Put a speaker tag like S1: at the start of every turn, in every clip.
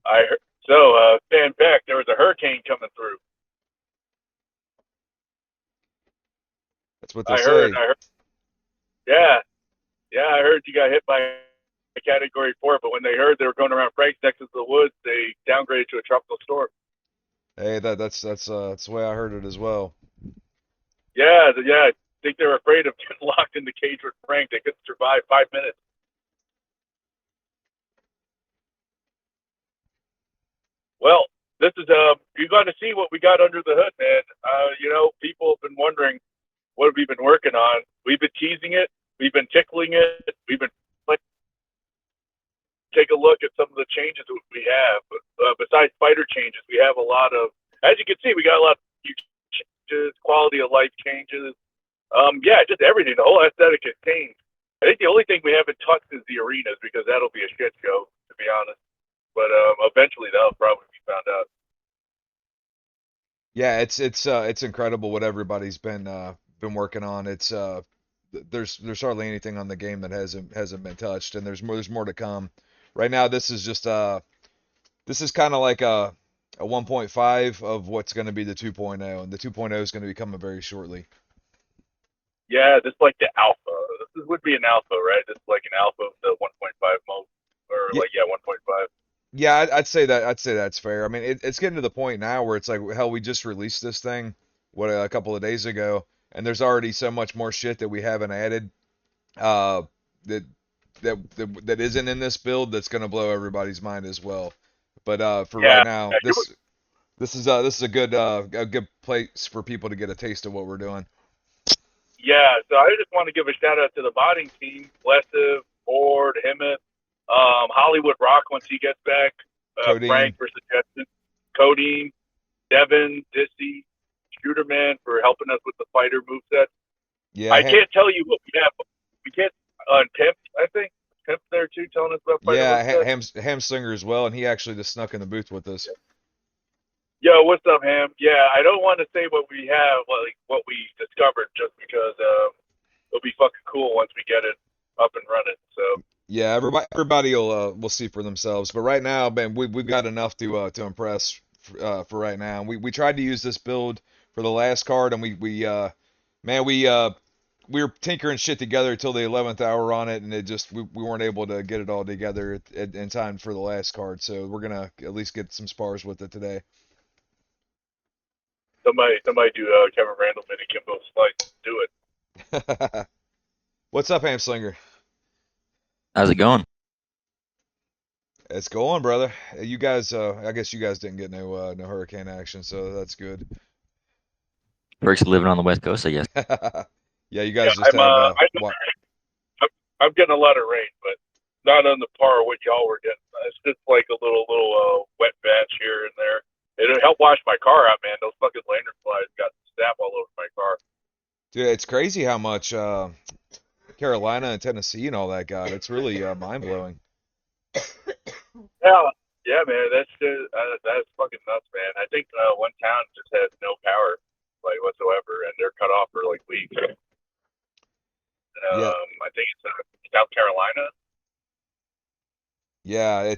S1: I heard, stand back. There was a hurricane coming through.
S2: That's what they
S1: I heard.
S2: say.
S1: I heard. Yeah, yeah. I heard you got hit by Category 4, but when they heard they were going around Frank's next to the woods, they downgraded to a tropical storm.
S2: Hey, that's the way I heard it as well.
S1: Yeah. I think they were afraid of getting locked in the cage with Frank. They couldn't survive 5 minutes. Well, this is you got to see what we got under the hood, man. People have been wondering what we've been working on. We've been teasing it. We've been tickling it. We've been like, take a look at some of the changes that we have. Besides fighter changes, we have a lot of, as you can see, we got a lot of changes, quality of life changes. Yeah, just everything. The whole aesthetic has changed. I think the only thing we haven't touched is the arenas because that'll be a shit show, to be honest. But eventually that'll probably be found out.
S2: Yeah, it's incredible what everybody's been working on. There's hardly anything on the game that hasn't been touched, and there's more to come. Right now, this is kind of like a 1.5 of what's going to be the 2.0, and the 2.0 is going to be coming very shortly.
S1: Yeah, this is like the alpha. This would be an alpha, right? This is like an alpha of the 1.5 mode, or
S2: Yeah,
S1: 1.5.
S2: yeah, I'd say that's fair. I mean, it's getting to the point now where it's like, hell, we just released this thing, what, a couple of days ago, and there's already so much more shit that we haven't added, uh, that that isn't in this build that's gonna blow everybody's mind as well. But for right
S1: Yeah,
S2: now,
S1: yeah,
S2: this is a good place for people to get a taste of what we're doing.
S1: yeah. So I just want to give a shout out to the modding team: Blessive, Ford, Himoth, Hollywood Rock once he gets back, Frank
S2: Codeine,
S1: for suggestions, Codeine, Devin, Dissy, Shooterman for helping us with the fighter moveset.
S2: yeah,
S1: I can't tell you what we have. We can't Pimp. I think Pimp there too, telling us about fighter
S2: yeah,
S1: moveset.
S2: Hamslinger as well, and he actually just snuck in the booth with us.
S1: Yo, what's up, Ham? Yeah, I don't want to say what we have, like what we discovered, just because it'll be fucking cool once we get it up and running. So
S2: Yeah, everybody will see for themselves. But right now, man, we've got enough to impress for right now. We tried to use this build for the last card, and man we were tinkering shit together till the 11th hour on it, and we weren't able to get it all together in time for the last card. So we're gonna at least get some spars with it today.
S1: somebody do Kevin Randall mini Kimbo slice. Do it.
S2: What's up, Hamslinger?
S3: How's it going?
S2: It's going, brother. You guys, I guess you guys didn't get no hurricane action, so that's good.
S3: Perks of living on the West Coast, I guess.
S2: Yeah, you
S1: Yeah,
S2: guys just have what?
S1: I'm getting a lot of rain, but not on the par of what y'all were getting. It's just like a little wet patch here and there. It'll help wash my car out, man. Those fucking lantern flies got sap all over my car.
S2: Dude, it's crazy how much Carolina and Tennessee and all that got. It's really mind blowing.
S1: Yeah, yeah, man. That's fucking nuts, man. I think one town just has no power, like whatsoever, and they're cut off for like weeks.
S2: Yeah,
S1: I think it's South Carolina.
S2: yeah.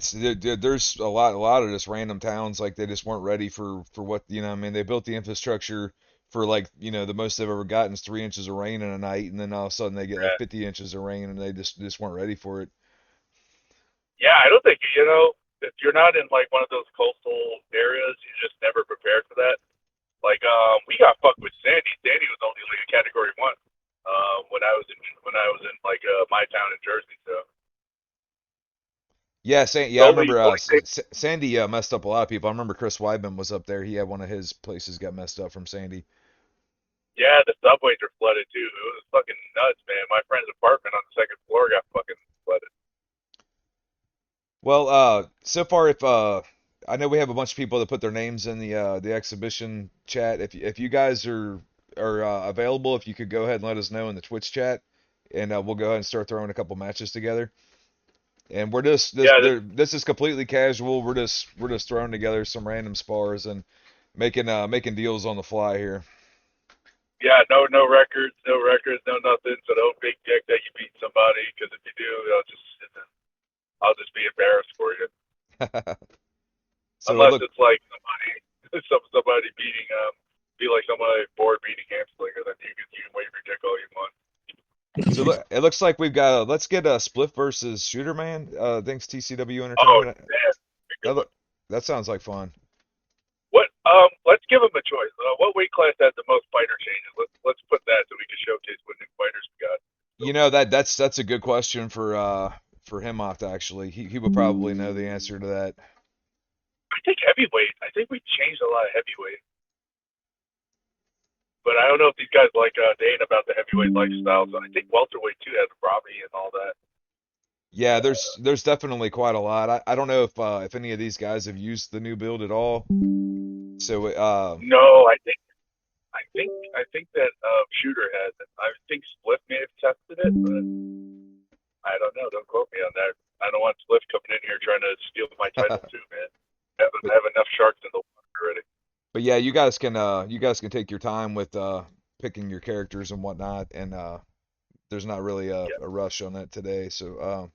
S2: There's a lot of just random towns like they just weren't ready for what I mean, they built the infrastructure for like the most they've ever gotten is 3 inches of rain in a night, and then all of a sudden they get like
S1: Yeah,
S2: 50 inches of rain, and they just weren't ready for it.
S1: yeah. I don't think if you're not in like one of those coastal areas, you're just never prepared for that. Like we got fucked with Sandy. Sandy was only like a Category 1 when I was in like my town in Jersey. So
S2: Yeah,
S1: the
S2: I
S1: only
S2: remember
S1: only thing,
S2: Sandy messed up a lot of people. I remember Chris Weidman was up there. He had one of his places got messed up from Sandy.
S1: yeah, the subways are flooded too. It was fucking nuts, man. My friend's apartment on the second floor got fucking flooded.
S2: Well, so far, if I know we have a bunch of people that put their names in the exhibition chat. If you guys are available, if you could go ahead and let us know in the Twitch chat, and we'll go ahead and start throwing a couple matches together. And we're just
S1: Yeah,
S2: this is completely casual. We're just throwing together some random spars and making deals on the fly here.
S1: yeah, no records, no nothing. So don't big dick that you beat somebody because if you do, I'll just be embarrassed for you.
S2: So
S1: Unless it's like somebody beating be like somebody board beating Hamslinger, then you can wave your dick all you want.
S2: so it looks like we've got let's get a Spliff versus Shooterman. Thanks TCW
S1: Oh
S2: Entertainment.
S1: man,
S2: That sounds like fun.
S1: what let's give them a choice. What weight class has the most fighter changes? Let's put that so we can showcase what new fighters we got.
S2: You know that's a good question for Himoth actually. He would probably know the answer to that.
S1: I think heavyweight. I think we changed a lot of heavyweight. But I don't know if these guys like Dane about the heavyweight lifestyle. So I think welterweight too has Robbie and all that.
S2: Yeah, there's definitely quite a lot. I don't know if any of these guys have used the new build at all. So
S1: No, I think that Shooter has it. I think Spliff may have tested it, but I don't know. Don't quote me on that. I don't want Spliff coming in here trying to steal my title too, man. I have enough sharks in the water already.
S2: but yeah, you guys can take your time with picking your characters and whatnot, and there's not really a rush on that today. So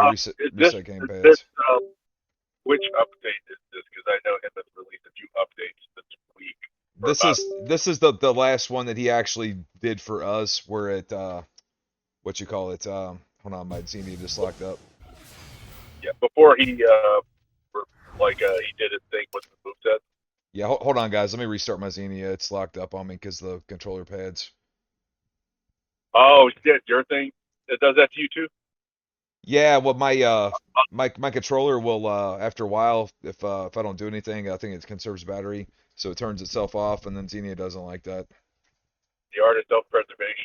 S2: reset gamepads.
S1: Which update is this? Because I know him has released a few updates this week.
S2: This is the last one that he actually did for us, where it what you call it? Hold on, my Zini just locked up.
S1: Yeah, before he he did his thing with the moveset.
S2: Yeah, hold on, guys. Let me restart my Xenia. It's locked up on me because the controller pads.
S1: Oh, shit, your thing? It does that to you too?
S2: Yeah, well, my controller will after a while, if I don't do anything, I think it conserves battery, so it turns itself off, and then Xenia doesn't like that.
S1: The art of self-preservation.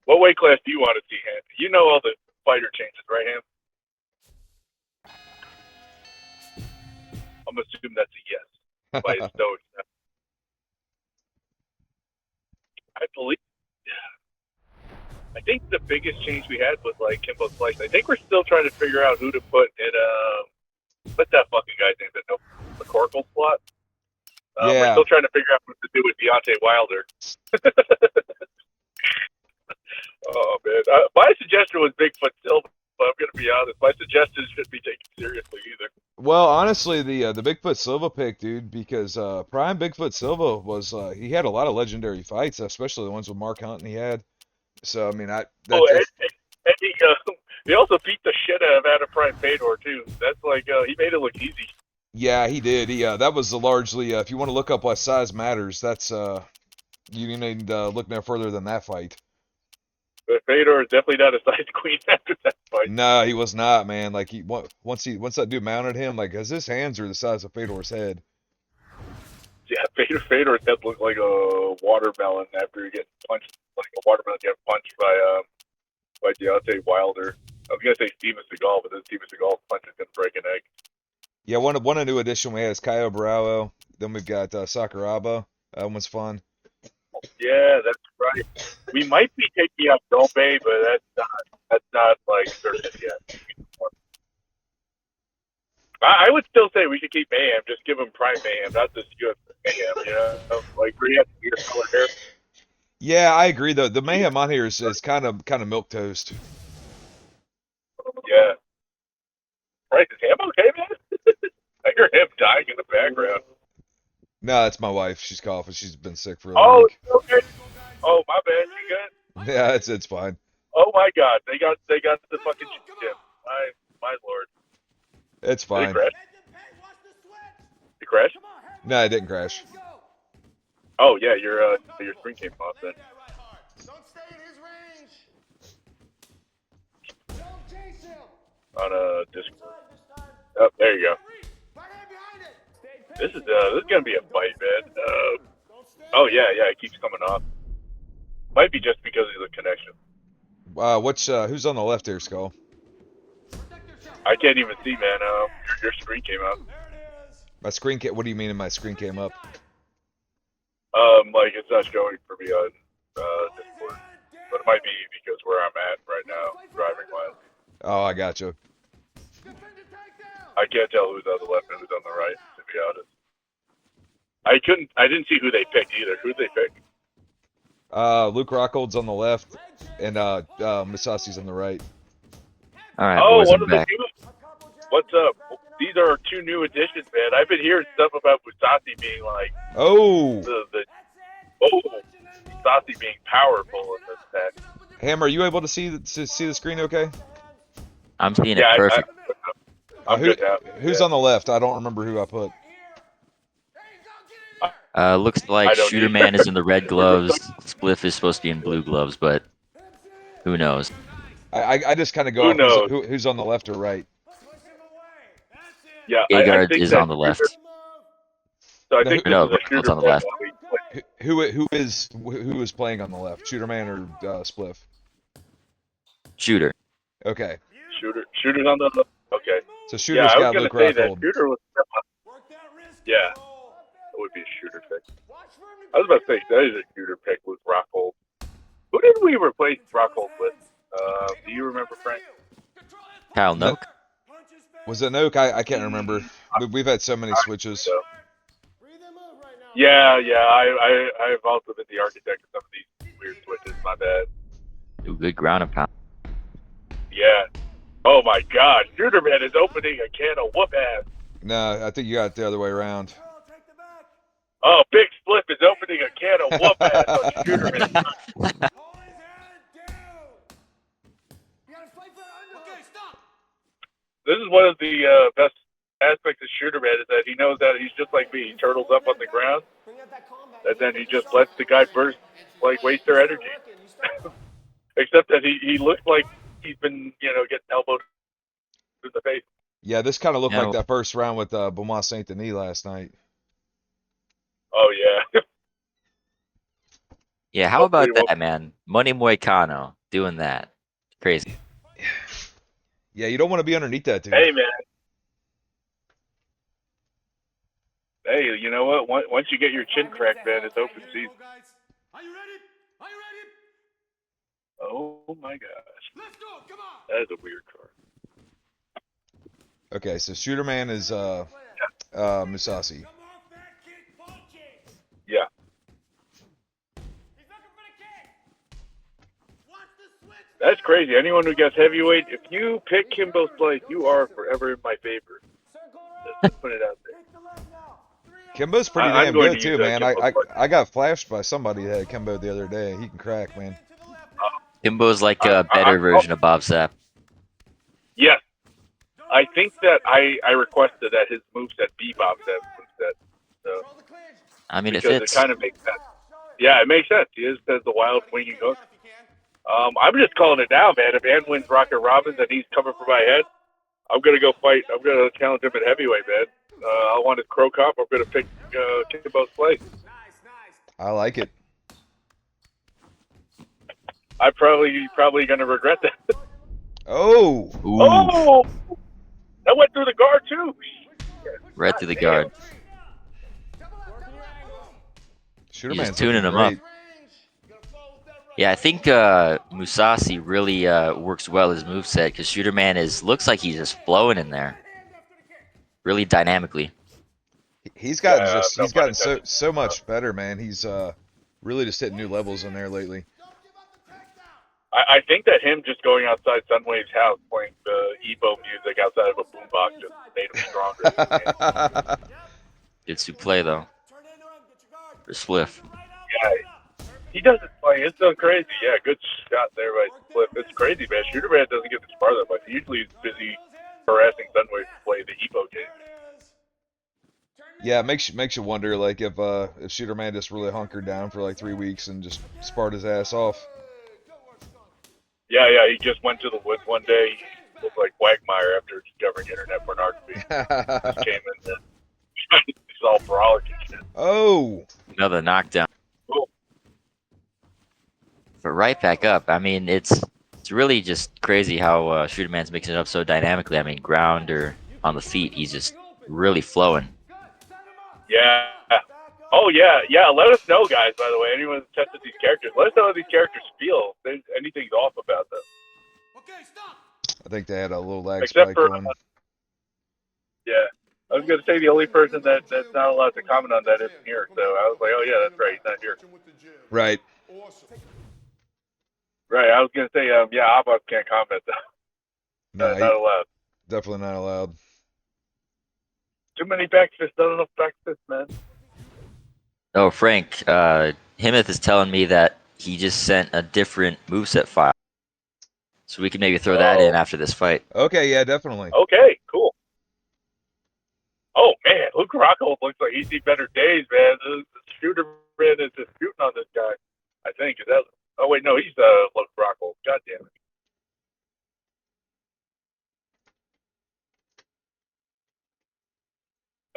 S1: What weight class do you want to see, Ham? You know all the fighter changes, right, Ham? I'm assuming that's a yes. By his nose. I believe. I think the biggest change we had was like Kimbo Slice. I think we're still trying to figure out who to put in. What's that fucking guy's name? The Corkle slot. We're
S2: Yeah.
S1: still trying to figure out what to do with Deontay Wilder. Oh man, my suggestion was Bigfoot Silva, but I'm gonna be honest, my suggestions shouldn't be taken seriously either.
S2: Well, honestly, the Bigfoot Silva pick, dude, because Prime Bigfoot Silva was he had a lot of legendary fights, especially the ones with Mark Hunt and he had. So I mean,
S1: And he also beat the shit out of Adam Prime Fedor too. That's like he made it look easy.
S2: yeah, he did. He that was largely if you want to look up why size matters, that's you need look no further than that fight.
S1: But Fedor is definitely not a size queen after that fight.
S2: No, he was not, man. Like once that dude mounted him, like, cause his hands are the size of Fedor's head.
S1: Yeah, Fedor's head looked like a watermelon after he gets punched, like a watermelon get punched by Deontay Wilder. I was gonna say Steven Seagal, but then Steven Seagal's punch is gonna break an egg.
S2: Yeah, one new addition we had is Caio Bravo. Then we've got Sakuraba. That one's fun.
S1: Yeah, that's right. We might be taking out Dobe, but that's not like certain yet. I would still say we should keep Mayhem. Just give him Prime Mayhem, not this UFC Mayhem. You know, like we have weird color hair.
S2: Yeah, I agree though. The mayhem on here is kind of milk toast.
S1: Yeah. Right, is Ham okay, man? I hear him dying in the background.
S2: No, that's my wife. She's coughing. She's been sick for a week.
S1: Okay. Oh, my bad. You good?
S2: Yeah, it's fine.
S1: Oh my God, they got the fucking ship. My lord.
S2: It's fine.
S1: Did it crash? It crashed?
S2: No, it didn't crash.
S1: Oh yeah, your screen came off then. On Discord. Oh, there you go. This is gonna be a fight, man. Oh yeah, it keeps coming off. Might be just because of the connection.
S2: Who's on the left here, Skull?
S1: I can't even see, man. Your screen came up.
S2: My screen what do you mean my screen came up?
S1: Like it's not showing for me on Discord, but it might be because where I'm at right now, driving wise.
S2: Oh, I got you.
S1: I can't tell who's on the left and who's on the right, to be honest. I didn't see who they picked either. Who'd they pick?
S2: Luke Rockhold's on the left, and Masasi's on the right.
S3: All right,
S1: Oh,
S3: boys,
S1: one
S3: I'm
S1: of the
S3: back.
S1: new. What's up? These are 2 new additions, man. I've been hearing stuff about Musasi being like
S2: Oh,
S1: the Musasi being powerful in this pack.
S2: Ham, are you able to see the screen? Okay.
S3: I'm seeing
S1: Yeah,
S3: it perfect.
S1: I'm
S2: Who
S1: good now.
S2: who's
S1: Yeah.
S2: on the left? I don't remember who I put.
S3: Looks like
S1: I don't either.
S3: Shooterman is in the red gloves. Spliff is supposed to be in blue gloves, but who knows?
S2: I just kind of go
S1: Who
S2: off who's
S1: knows?
S2: who's on the left or right.
S1: Yeah, I
S3: Agard
S1: think
S3: is
S1: that
S3: on the
S1: shooter.
S3: left.
S1: So I
S2: No,
S1: think
S3: Or
S1: this
S3: no,
S1: is a
S3: Raffle's
S1: shooter
S3: on the
S1: play.
S3: left.
S2: who is playing on the left? Shooterman or Spliff?
S3: Shooter.
S2: Okay,
S1: Shooter's on the. Okay.
S2: so
S1: Yeah,
S2: Shooter's
S1: I was
S2: got
S1: gonna
S2: Luke
S1: say that
S2: Rockhold.
S1: shooter was. Yeah, that would be a shooter pick. I was about to say that is a shooter pick with Rockhold. Who did we replace Rockhold with? Do you remember, Frank?
S3: Kyle
S2: No,
S3: Noak.
S2: was it Noak? I can't remember. We've had so many switches.
S1: So, yeah. I've also been the architect of some of these weird switches. My bad.
S3: Ooh, good ground and pound.
S1: Yeah. Oh my God, Shooterman is opening a can of whoop ass.
S2: No, I think you got it the other way around.
S1: Oh, Big Flip is opening a can of whoop ass on Shooterman. This is one of the best aspects of Shooterman is that he knows that he's just like me. He turtles up on the ground, and then he just lets the guy burst, like waste their energy. Except that he looks like he's been, getting elbowed in the face.
S2: Yeah, this kind of looked like
S3: No.
S2: that first round with Beaumont Saint Denis last night.
S1: Oh yeah.
S3: Yeah, how
S1: Hopefully
S3: about
S1: it won't.
S3: that, man? Money Moicano doing that. Crazy.
S2: Yeah, you don't want to be underneath that dude.
S1: Hey man. Hey, you know what? Once you get your chin cracked, man, it's open season. Oh my gosh. That is a weird card.
S2: Okay, so Shooterman is Musasi.
S1: Yeah. That's crazy. Anyone who gets heavyweight, if you pick Kimbo's play, you are forever in my favor. Just put it out there.
S2: Kimbo's pretty
S1: I'm
S2: damn
S1: going
S2: good
S1: to use
S2: too, man.
S1: Kimbo's play.
S2: I got flashed by somebody that had Kimbo the other day. He can crack, man.
S3: Kimbo's like a better version of Bob Sapp.
S1: Yes. I think that I requested that his moveset be Bob Sapp's moveset. So,
S3: I mean, it
S1: because it
S3: fits.
S1: kind of makes sense. Yeah, it makes sense. He is has the wild winging hook. I'm just calling it now, man. If Ann wins Rocket Robbins and he's coming for my head, I'm gonna go fight. I'm gonna challenge him at heavyweight, man. I want his Crow Cop. I'm gonna pick Kimbo's play.
S2: I like it.
S1: I'm probably gonna regret that.
S2: Oh,
S3: Ooh,
S1: Oh, that went through the guard too.
S3: right through the guard. He's just
S2: Shooterman's
S3: tuning
S2: looking
S3: him up.
S2: great.
S3: Yeah, I think Musasi really works well his moveset because Shooterman looks like he's just flowing in there, really dynamically.
S2: He's
S1: Yeah, no pun
S2: gotten
S1: intended.
S2: so much better, man. He's really just hitting new levels in there lately.
S1: I think that him just going outside Sunwave's house playing the Evo music outside of a boombox just made him stronger.
S3: Good play though for Spliff.
S1: Yeah, he doesn't play. It's so crazy. Yeah, good shot there by Flip. It's crazy, man. Shooterman doesn't get to spar that much. Usually he's busy harassing Sunwave to play the Evo game.
S2: Yeah, it makes you wonder, like if Shooterman just really hunkered down for like 3 weeks and just sparred his ass off.
S1: Yeah, he just went to the woods one day. He looked like Quagmire after discovering internet pornography. Just came in there. He's all brolic and shit.
S2: Oh,
S3: Another knockdown.
S1: Cool.
S3: But right back up. I mean, it's really just crazy how Shooterman's mixing it up so dynamically. I mean, ground or on the feet, he's just really flowing.
S1: Yeah. Oh, yeah. Let us know, guys, by the way. Anyone who's tested these characters, let us know how these characters feel. If anything's off about them.
S2: I think they had a little lag
S1: Except
S2: spike
S1: for,
S2: going.
S1: yeah. I was going to say the only person that's not allowed to comment on that isn't here. So I was like, oh, yeah, that's right. He's not here.
S2: Right.
S1: Right. I was going to say, yeah, Abbas can't comment, though.
S2: No,
S1: Not allowed.
S2: definitely not allowed.
S1: Too many backfists, not enough backfists, man.
S3: Oh, Frank, Himoth is telling me that he just sent a different moveset file. So we can maybe throw that in after this fight.
S2: Okay, yeah, definitely.
S1: Okay, cool. Oh man, Luke Rockhold looks like he's seen better days, man. The Shooterman is just shooting on this guy. I think is that. Oh wait, no, he's Luke Rockhold. God damn it.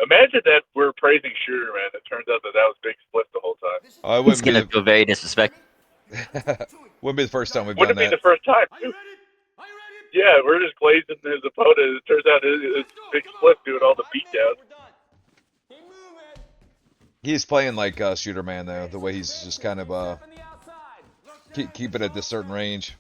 S1: Imagine that we're praising Shooterman. It turns out that was Big Split the whole time.
S2: I
S3: He's gonna feel very disrespectful.
S2: wouldn't be the first time we've
S1: Wouldn't
S2: done
S1: it be
S2: that.
S1: the first time? Too? Yeah, we're just glazing his opponent. It turns out it's Big Split doing all the beatdowns.
S2: He's playing like Shooterman though, the way he's just kind of keep it at this certain range.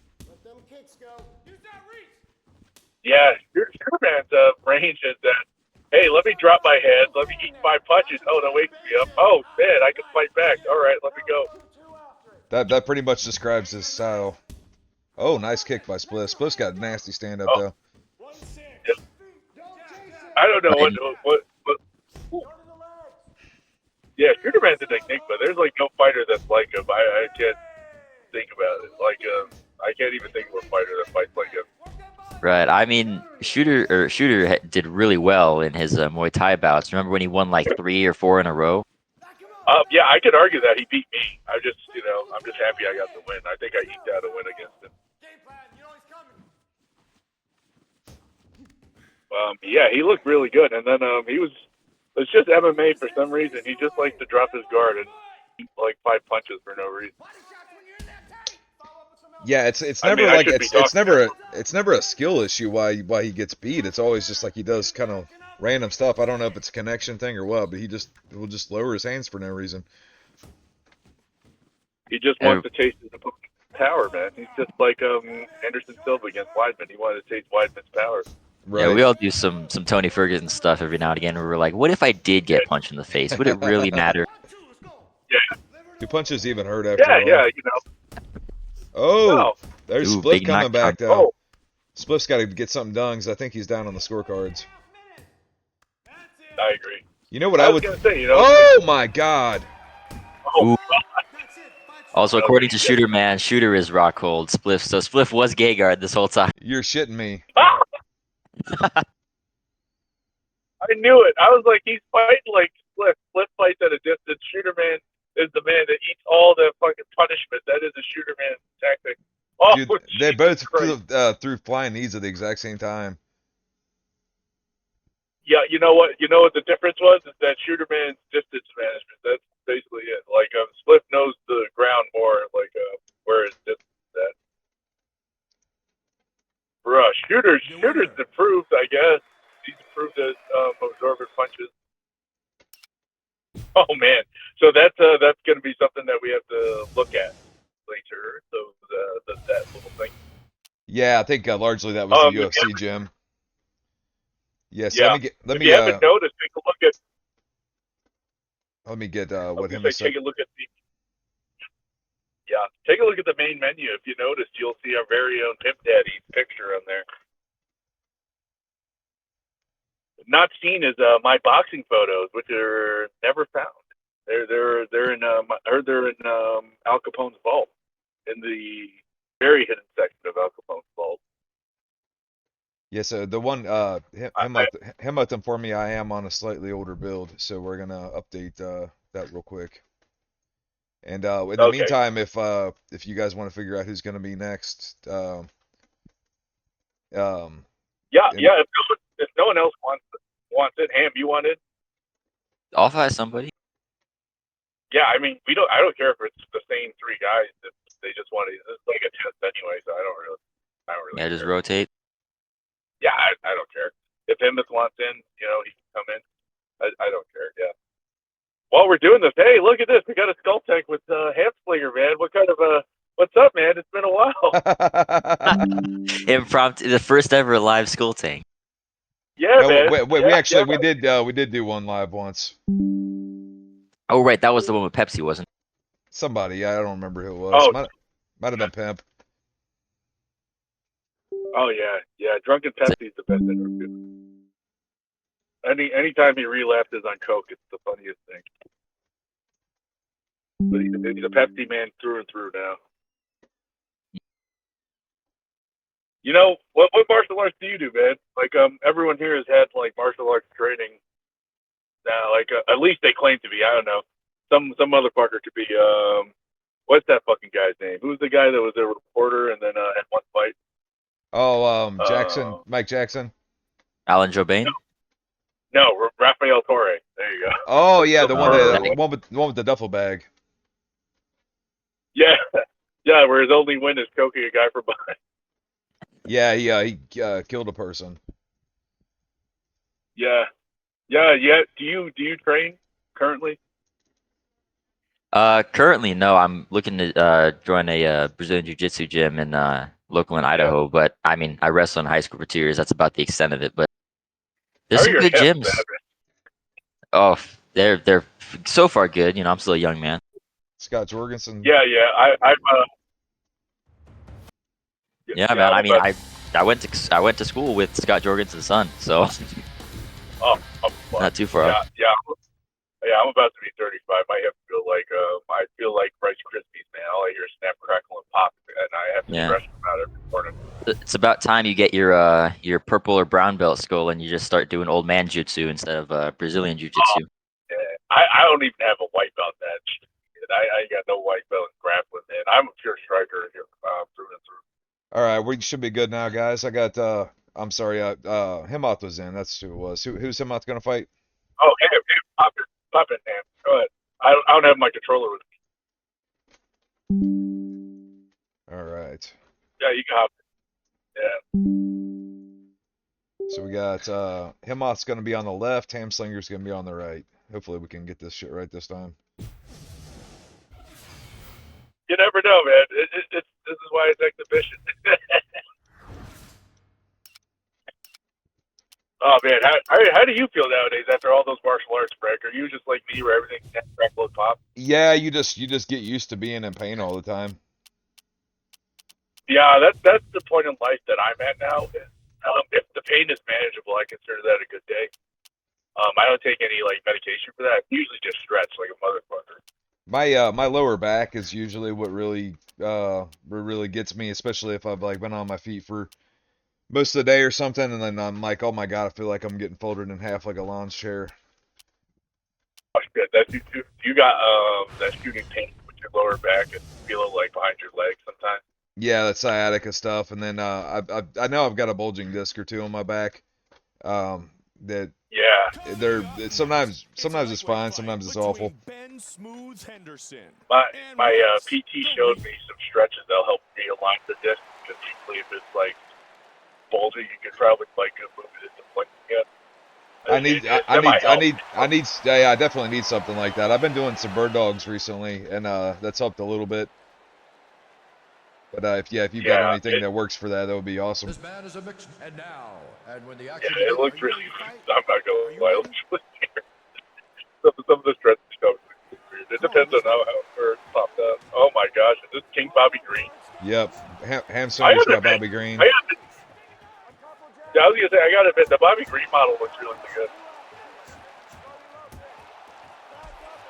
S1: Yeah, Shooterman's range is that. Hey, let me drop my head. Let me eat 5 punches. Oh, that wakes me up. Oh, man, I can fight back. All right, let me go.
S2: That pretty much describes his style. Oh, nice kick by Spliff. Spliff's got a nasty stand up though.
S1: Yeah. I don't know what. Yeah, Shooterman's an enigma. There's like no fighter that's like him. I can't think about it. Like I can't even think of a fighter that fights like him.
S3: Right. I mean, Shooter did really well in his Muay Thai bouts. Remember when he won like 3 or 4 in a row?
S1: Yeah, I could argue that he beat me. I'm just happy I got the win. I think I eked out a win against him. Yeah, he looked really good, and then it's just MMA for some reason. He just likes to drop his guard and like 5 punches for no reason.
S2: Yeah, it's never like it's never a skill issue why he gets beat. It's always just like he does kind of random stuff. I don't know if it's a connection thing or what, but he will just lower his hands for no reason.
S1: He just wants to taste his opponent's power, man. He's just like Anderson Silva against Weidman. He wanted to taste Weidman's power.
S3: Right. Yeah, we all do some Tony Ferguson stuff every now and again where we're like, what if I did get punched in the face? Would it really matter?
S1: Yeah.
S2: Do punches even hurt after all?
S1: Yeah, you know.
S2: Oh, there's Spliff coming back though.
S1: Oh.
S2: Spliff's got to get something done because I think he's down on the scorecards.
S1: I agree.
S2: You know what
S1: I was gonna say? You know.
S2: Oh my God.
S1: Oh.
S3: Also, according to Shooterman, Shooter is Rockhold. Spliff. So Spliff was Gegard this whole time.
S2: You're shitting me.
S1: I knew it. I was like, he's fighting like Spliff. Spliff fights at a distance. Shooterman is the man that eats all the fucking punishment. That is a Shooterman tactic. Oh,
S2: dude, they both threw flying knees at the exact same time.
S1: Yeah, you know what? You know what the difference was? Is that Shooterman's distance management. That's basically it. Like Spliff knows the ground more, like where his distance is at. Bruh, Shooter's improved, I guess. He's improved at absorbing punches. Oh man, so that's going to be something that we have to look at later. So that little thing.
S2: Yeah, I think largely that was the UFC gym. Yes.
S1: Yeah.
S2: Let me.
S1: If you haven't noticed, take a look at.
S2: Let me get what him
S1: take a look at the. Yeah, take a look at the main menu. If you notice, you'll see our very own Pimp Daddy's picture on there. Not seen is my boxing photos, which are never found. They're in I heard they're in Al Capone's vault, in the very hidden section of Al Capone's vault.
S2: Yeah, so the one Himoth informed me I am on a slightly older build, so we're gonna update that real quick. And in the meantime, if you guys want to figure out who's gonna be next,
S1: yeah. If no one else wants it, Ham, you want it?
S3: I'll fight somebody.
S1: Yeah, I mean, I don't care if it's the same 3 guys. If they just want to. It's like a test anyway, so I don't really.
S3: Yeah,
S1: care.
S3: just rotate.
S1: Yeah, I don't care. If Himoth wants in, he can come in. I don't care. Yeah. While we're doing this, hey, look at this. We got a skull tank with Hamslinger, man. What kind of what's up, man? It's been a while.
S3: Impromptu, the first ever live skull tank.
S1: Yeah, man.
S2: We actually we did do one live once.
S3: Oh right, that was the one with Pepsi, wasn't it?
S2: Somebody, I don't remember who it was.
S1: Oh.
S2: Might have been Pimp.
S1: Oh yeah. Drunken Pepsi's the best ever. Anytime he relapses on coke, it's the funniest thing. But he's a Pepsi man through and through now. You know what martial arts do you do, man? Like everyone here has had like martial arts training. Now, like at least they claim to be. I don't know. Some motherfucker could be. What's that fucking guy's name? Who's the guy that was a reporter and then had one fight?
S2: Oh, Jackson, Mike Jackson.
S3: Alan Jobain.
S1: No, Rafael Torre. There you go.
S2: Oh yeah, the one
S3: Oh,
S2: that
S3: dang.
S2: one with the duffel bag.
S1: Yeah, yeah. Where his only win is choking a guy from behind.
S2: Yeah, he killed a person.
S1: Yeah. Do you train currently?
S3: Currently, no. I'm looking to join a Brazilian Jiu-Jitsu gym in local in
S1: Yeah.
S3: Idaho. But I mean, I wrestled in high school for 2 years. That's about the extent of it. But
S1: How
S3: there's
S1: are
S3: some
S1: your
S3: good
S1: hips,
S3: gyms.
S1: man?
S3: Oh, they're so far good. You know, I'm still a young man.
S2: Scott Jorgensen.
S1: Yeah.
S3: Yeah,
S1: Yeah.
S3: man.
S1: I'm
S3: I mean,
S1: about.
S3: I went to school with Scott Jorgensen's son, so
S1: Oh,
S3: not too far off.
S1: yeah. I'm about to be 35. My hips feel like I feel like Rice Krispies, man. All I hear is snap, crackle, and pop, and I have to
S3: Yeah.
S1: stretch them out every morning.
S3: It's about time you get your purple or brown belt skull and you just start doing old man jutsu instead of Brazilian
S1: Oh,
S3: jiu-jitsu.
S1: yeah. I don't even have a white belt that shit. I got no white belt in grappling, man. I'm a pure striker here, through and through.
S2: All right, we should be good now, guys. I got I'm sorry, Himoth was in. That's who it was. Who's Himoth gonna fight?
S1: Oh, hey, pop it, man. Go ahead. I don't have my controller with me.
S2: All right.
S1: Yeah, you can hop in. Yeah.
S2: So we got Himoth's gonna be on the left, Hamslinger's gonna be on the right. Hopefully we can get this shit right this time.
S1: You never know, man. This is why it's exhibition. Oh man, how do you feel nowadays after all those martial arts, Frank? Are you just like me, where everything crackle and pop?
S2: Yeah, you just get used to being in pain all the time.
S1: Yeah, that's the point in life that I'm at now. If the pain is manageable, I consider that a good day. I don't take any like medication for that. I usually just stretch like a motherfucker.
S2: My lower back is usually what really gets me, especially if I've like been on my feet for most of the day or something, and then I'm like, oh my god, I feel like I'm getting folded in half like a lawn chair.
S1: Oh shit, that's you too. You got that shooting pain with your lower back and feel it like behind your legs sometimes.
S2: Yeah, that's sciatica stuff, and then I know I've got a bulging disc or two on my back. That
S1: Yeah.
S2: sometimes it's fine, sometimes it's awful.
S1: My PT showed me some stretches that'll help realign the disc because usually if it's like bulgy, you could probably like move it into place again.
S2: I definitely need something like that. I've been doing some bird dogs recently, and that's helped a little bit. But if you've got anything that works for that, that would be awesome.
S4: This man is a mixed, and now, and when the
S1: action it looks really. I'm not gonna lie, it looks really weird. Some of the stretches stuff is weird. It depends on how it's popped up. Oh my gosh, is this King Bobby Green?
S2: Yep, Hamslinger's got Bobby Green.
S1: I was gonna say I gotta admit the Bobby Green model looks really good.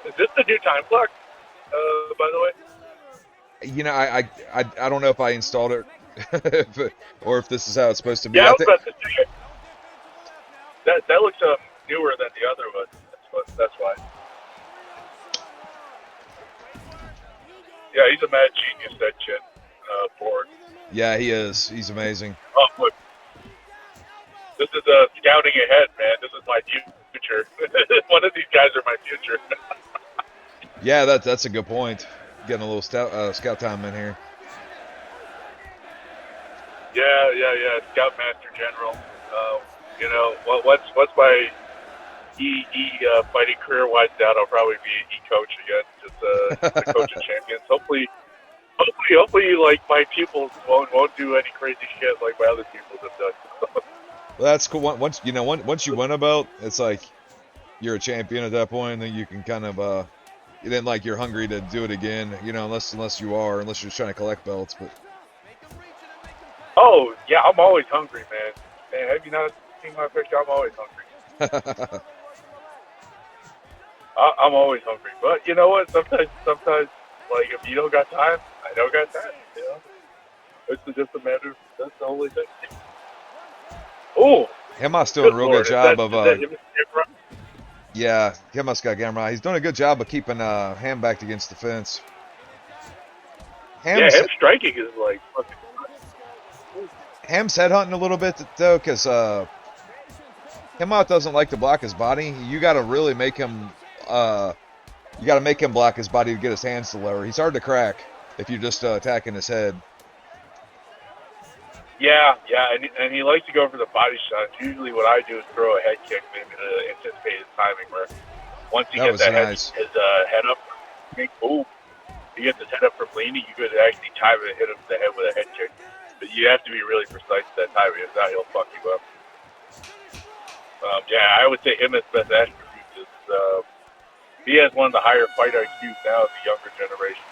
S1: Is this the new time clock? By the way.
S2: You know, I don't know if I installed it or if this is how it's supposed to be.
S1: Yeah, I was about to say it. That looks newer than the other one. That's why. Yeah, he's a mad genius, that shit. Ford.
S2: Yeah, he is. He's amazing.
S1: Oh, look. This is scouting ahead, man. This is my future. One of these guys are my future.
S2: Yeah, that's a good point. Getting a little scout time in here.
S1: Yeah. Scoutmaster General. You know, once my fighting career winds down, I'll probably be an e-coach again, just coaching champions. Hopefully, like my pupils won't do any crazy shit like my other pupils have done.
S2: Well, that's cool. Once you win a belt, it's like you're a champion at that point, and then you can kind of then like you're hungry to do it again, you know, unless you're just trying to collect belts. But
S1: Oh, yeah, I'm always hungry, man. Man, have you not seen my picture? I'm always hungry. I'm always hungry. But you know what? Sometimes, like, if you don't got time, I don't got time. You know? It's just a matter of, that's the only thing. Oh,
S2: Himoth's doing a
S1: good
S2: real good
S1: Lord. Is
S2: job
S1: that,
S2: of
S1: is that him?
S2: yeah, Himoth's got Gamrot. He's doing a good job of keeping Ham backed against the fence.
S1: Yeah,
S2: Ham's
S1: him striking is like fucking.
S2: Ham's headhunting a little bit though, because Himoth doesn't like to block his body. You got to really make him. You got to make him block his body to get his hands to lower. He's hard to crack if you're just attacking his head.
S1: Yeah, and he likes to go for the body shots. Usually, what I do is throw a head kick, maybe to anticipate his timing. Where once he
S2: That
S1: gets
S2: was
S1: that
S2: nice.
S1: his head up, boom, he gets his head up from leaning. You could actually time it and hit him in the head with a head kick. But you have to be really precise at that timing. If not, he'll fuck you up. Yeah, I would say him as best attributes is he has one of the higher fight IQs now of the younger generation.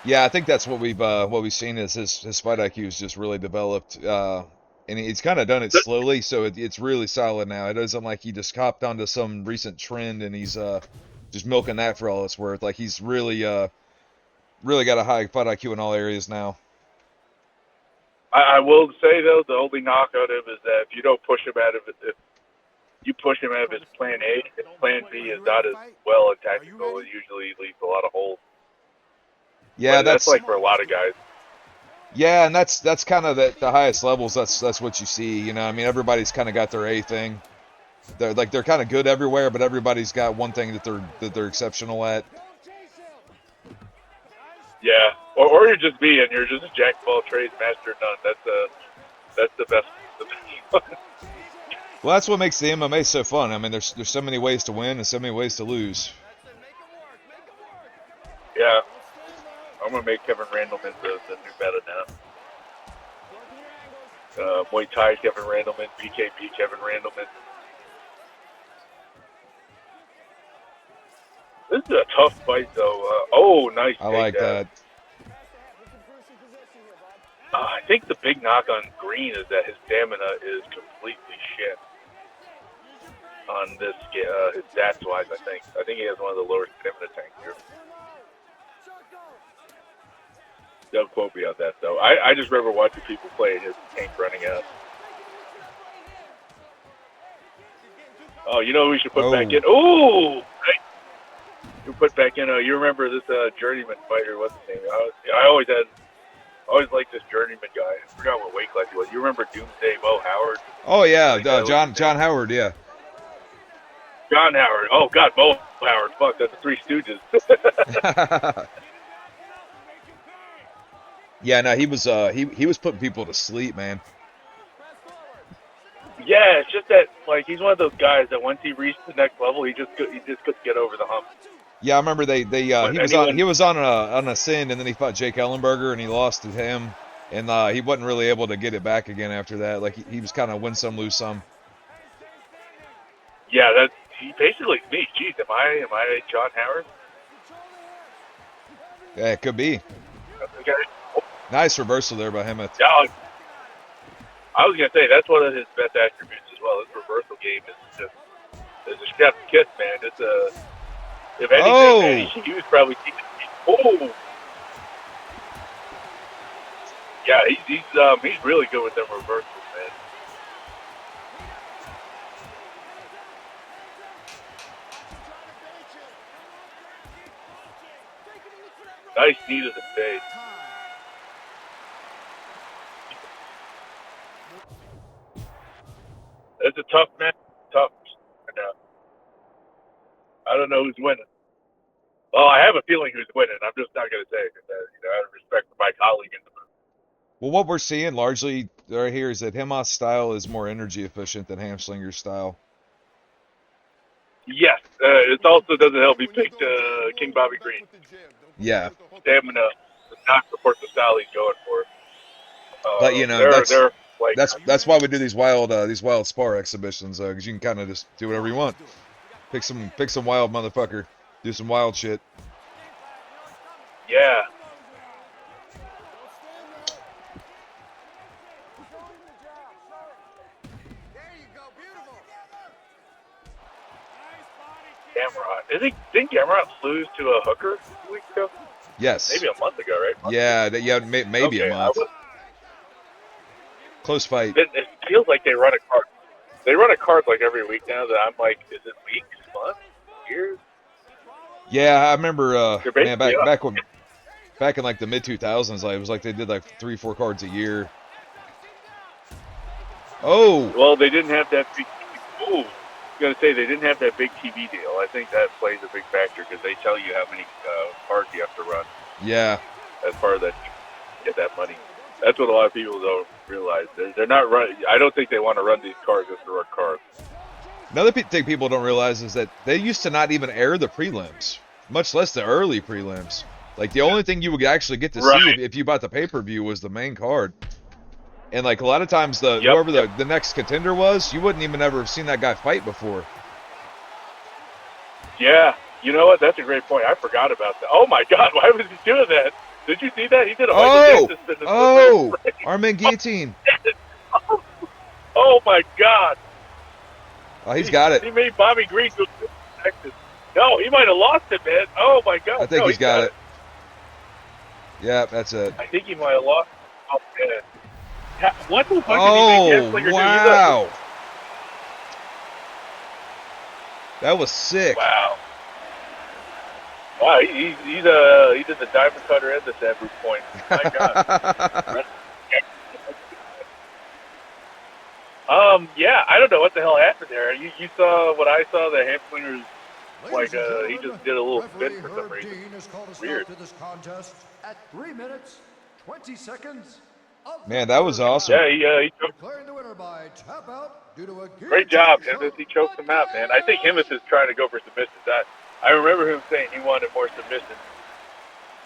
S2: Yeah, I think that's what we've seen is his fight IQ is just really developed, and he's kind of done it slowly, so it's really solid now. It isn't like he just hopped onto some recent trend and he's just milking that for all it's worth. Like he's really got a high fight IQ in all areas now.
S1: I will say though, the only knock on him is that if you don't push him out of it, if you push him out of his plan A, his plan B is not as well and tactical. It usually leaves a lot of holes.
S2: Yeah,
S1: But that's like for a lot of guys.
S2: Yeah, and that's kind of the highest levels. That's what you see. You know, I mean, everybody's kind of got their A thing. They're kind of good everywhere, but everybody's got one thing that they're exceptional at.
S1: Yeah, or you're just me and you're just a jack of all trades, master of none. That's the best. one.
S2: Well, that's what makes the MMA so fun. I mean, there's so many ways to win and so many ways to lose.
S1: Yeah, I'm gonna make Kevin Randleman the new meta now. Muay Thai Kevin Randleman, BKB Kevin Randleman. This is a tough fight though. Oh, nice
S2: I like
S1: takedown.
S2: that.
S1: I think the big knock on Green is that his stamina is completely shit on this. His stats wise, I think he has one of the lower stamina tanks here. Don't quote me on that though. I just remember watching people play his tank running out. Oh, you know who we should put back in? Oh, right. You put back in. You remember this journeyman fighter? What's his name? I always liked this journeyman guy. I forgot what weight class he was. You remember Doomsday Mo Howard?
S2: Oh yeah, John Howard. Yeah.
S1: John Howard. Oh God, Mo Howard. Fuck, that's the Three Stooges.
S2: Yeah, no, he was putting people to sleep, man.
S1: Yeah, it's just that like he's one of those guys that once he reached the next level, he just couldn't get over the hump.
S2: Yeah, I remember he was on a Ascend, and then he fought Jake Ellenberger and he lost to him, and he wasn't really able to get it back again after that. Like he was kind of win some lose some.
S1: Yeah, that's he basically me. Jeez, am I John Howard?
S2: Yeah, it could be.
S1: Okay.
S2: Nice reversal there by Himoth.
S1: Yeah, I was gonna say that's one of his best attributes as well. His reversal game is a chef's kiss, man. It's a if anything, man, he was probably teaching me. Oh, yeah, he's really good with them reversals, man. Nice knee to the face. It's a tough match. Tough. I don't know who's winning. Well, I have a feeling who's winning. I'm just not going to say it because, out of respect for my colleague in the booth.
S2: Well, what we're seeing largely right here is that Himoth's style is more energy efficient than Hamslinger's style.
S1: Yes. It also doesn't help me pick King Bobby Green.
S2: Yeah.
S1: Stamina does not support the style he's going for.
S2: But that's why we do these wild spar exhibitions, because you can kind of just do whatever you want. Pick some wild motherfucker, do some wild shit.
S1: Yeah. Gamrot. Didn't Gamrot lose to a hooker a week ago?
S2: Yes.
S1: Maybe a month ago, right?
S2: Yeah, maybe a month. Close fight.
S1: It feels like they run a card. They run a card like every week now that I'm like, is it weeks, months, years?
S2: Yeah, I remember.
S1: They're
S2: Man,
S1: basically up.
S2: back in like the mid 2000s, like it was like they did like 3-4 cards a year. Oh.
S1: Well, they didn't have that big. Ooh, I was gonna say they didn't have that big TV deal. I think that plays a big factor because they tell you how many cards you have to run.
S2: Yeah.
S1: As part of that, get that money. That's what a lot of people don't realize. They're not running. I don't think they want to run these cards just to run cards.
S2: Another thing people don't realize is that they used to not even air the prelims, much less the early prelims. Like the only thing you would actually get to see if you bought the pay-per-view was the main card. And like a lot of times whoever the next contender was, you wouldn't even ever have seen that guy fight before.
S1: Yeah, you know what? That's a great point. I forgot about that. Oh my God, why was he doing that? Did you see that? He did a Michael Jackson spin.
S2: Armand Guillotine.
S1: Oh my God.
S2: Oh, he's got it.
S1: He made Bobby Green go Texas. No, he might have lost it, man. Oh my God.
S2: I think he's got it. Yeah, that's it.
S1: I think he might have lost it. Oh man. What the fuck did he make?
S2: Wow. That was sick.
S1: Wow. Wow, he did the diamond cutter and the Sabu point. My God. Yeah, I don't know what the hell happened there. You saw what I saw. The hand pointers, like he just did a little spin for some reason. Weird.
S4: To this contest at 3 minutes, 20 seconds.
S2: Man, that was awesome.
S1: Yeah, he choked.
S4: Declaring the winner by tap out due to a
S1: Great job, Himoth. He choked him out, man. I think Himoth is trying to go for submissions. I remember him saying he wanted more submissions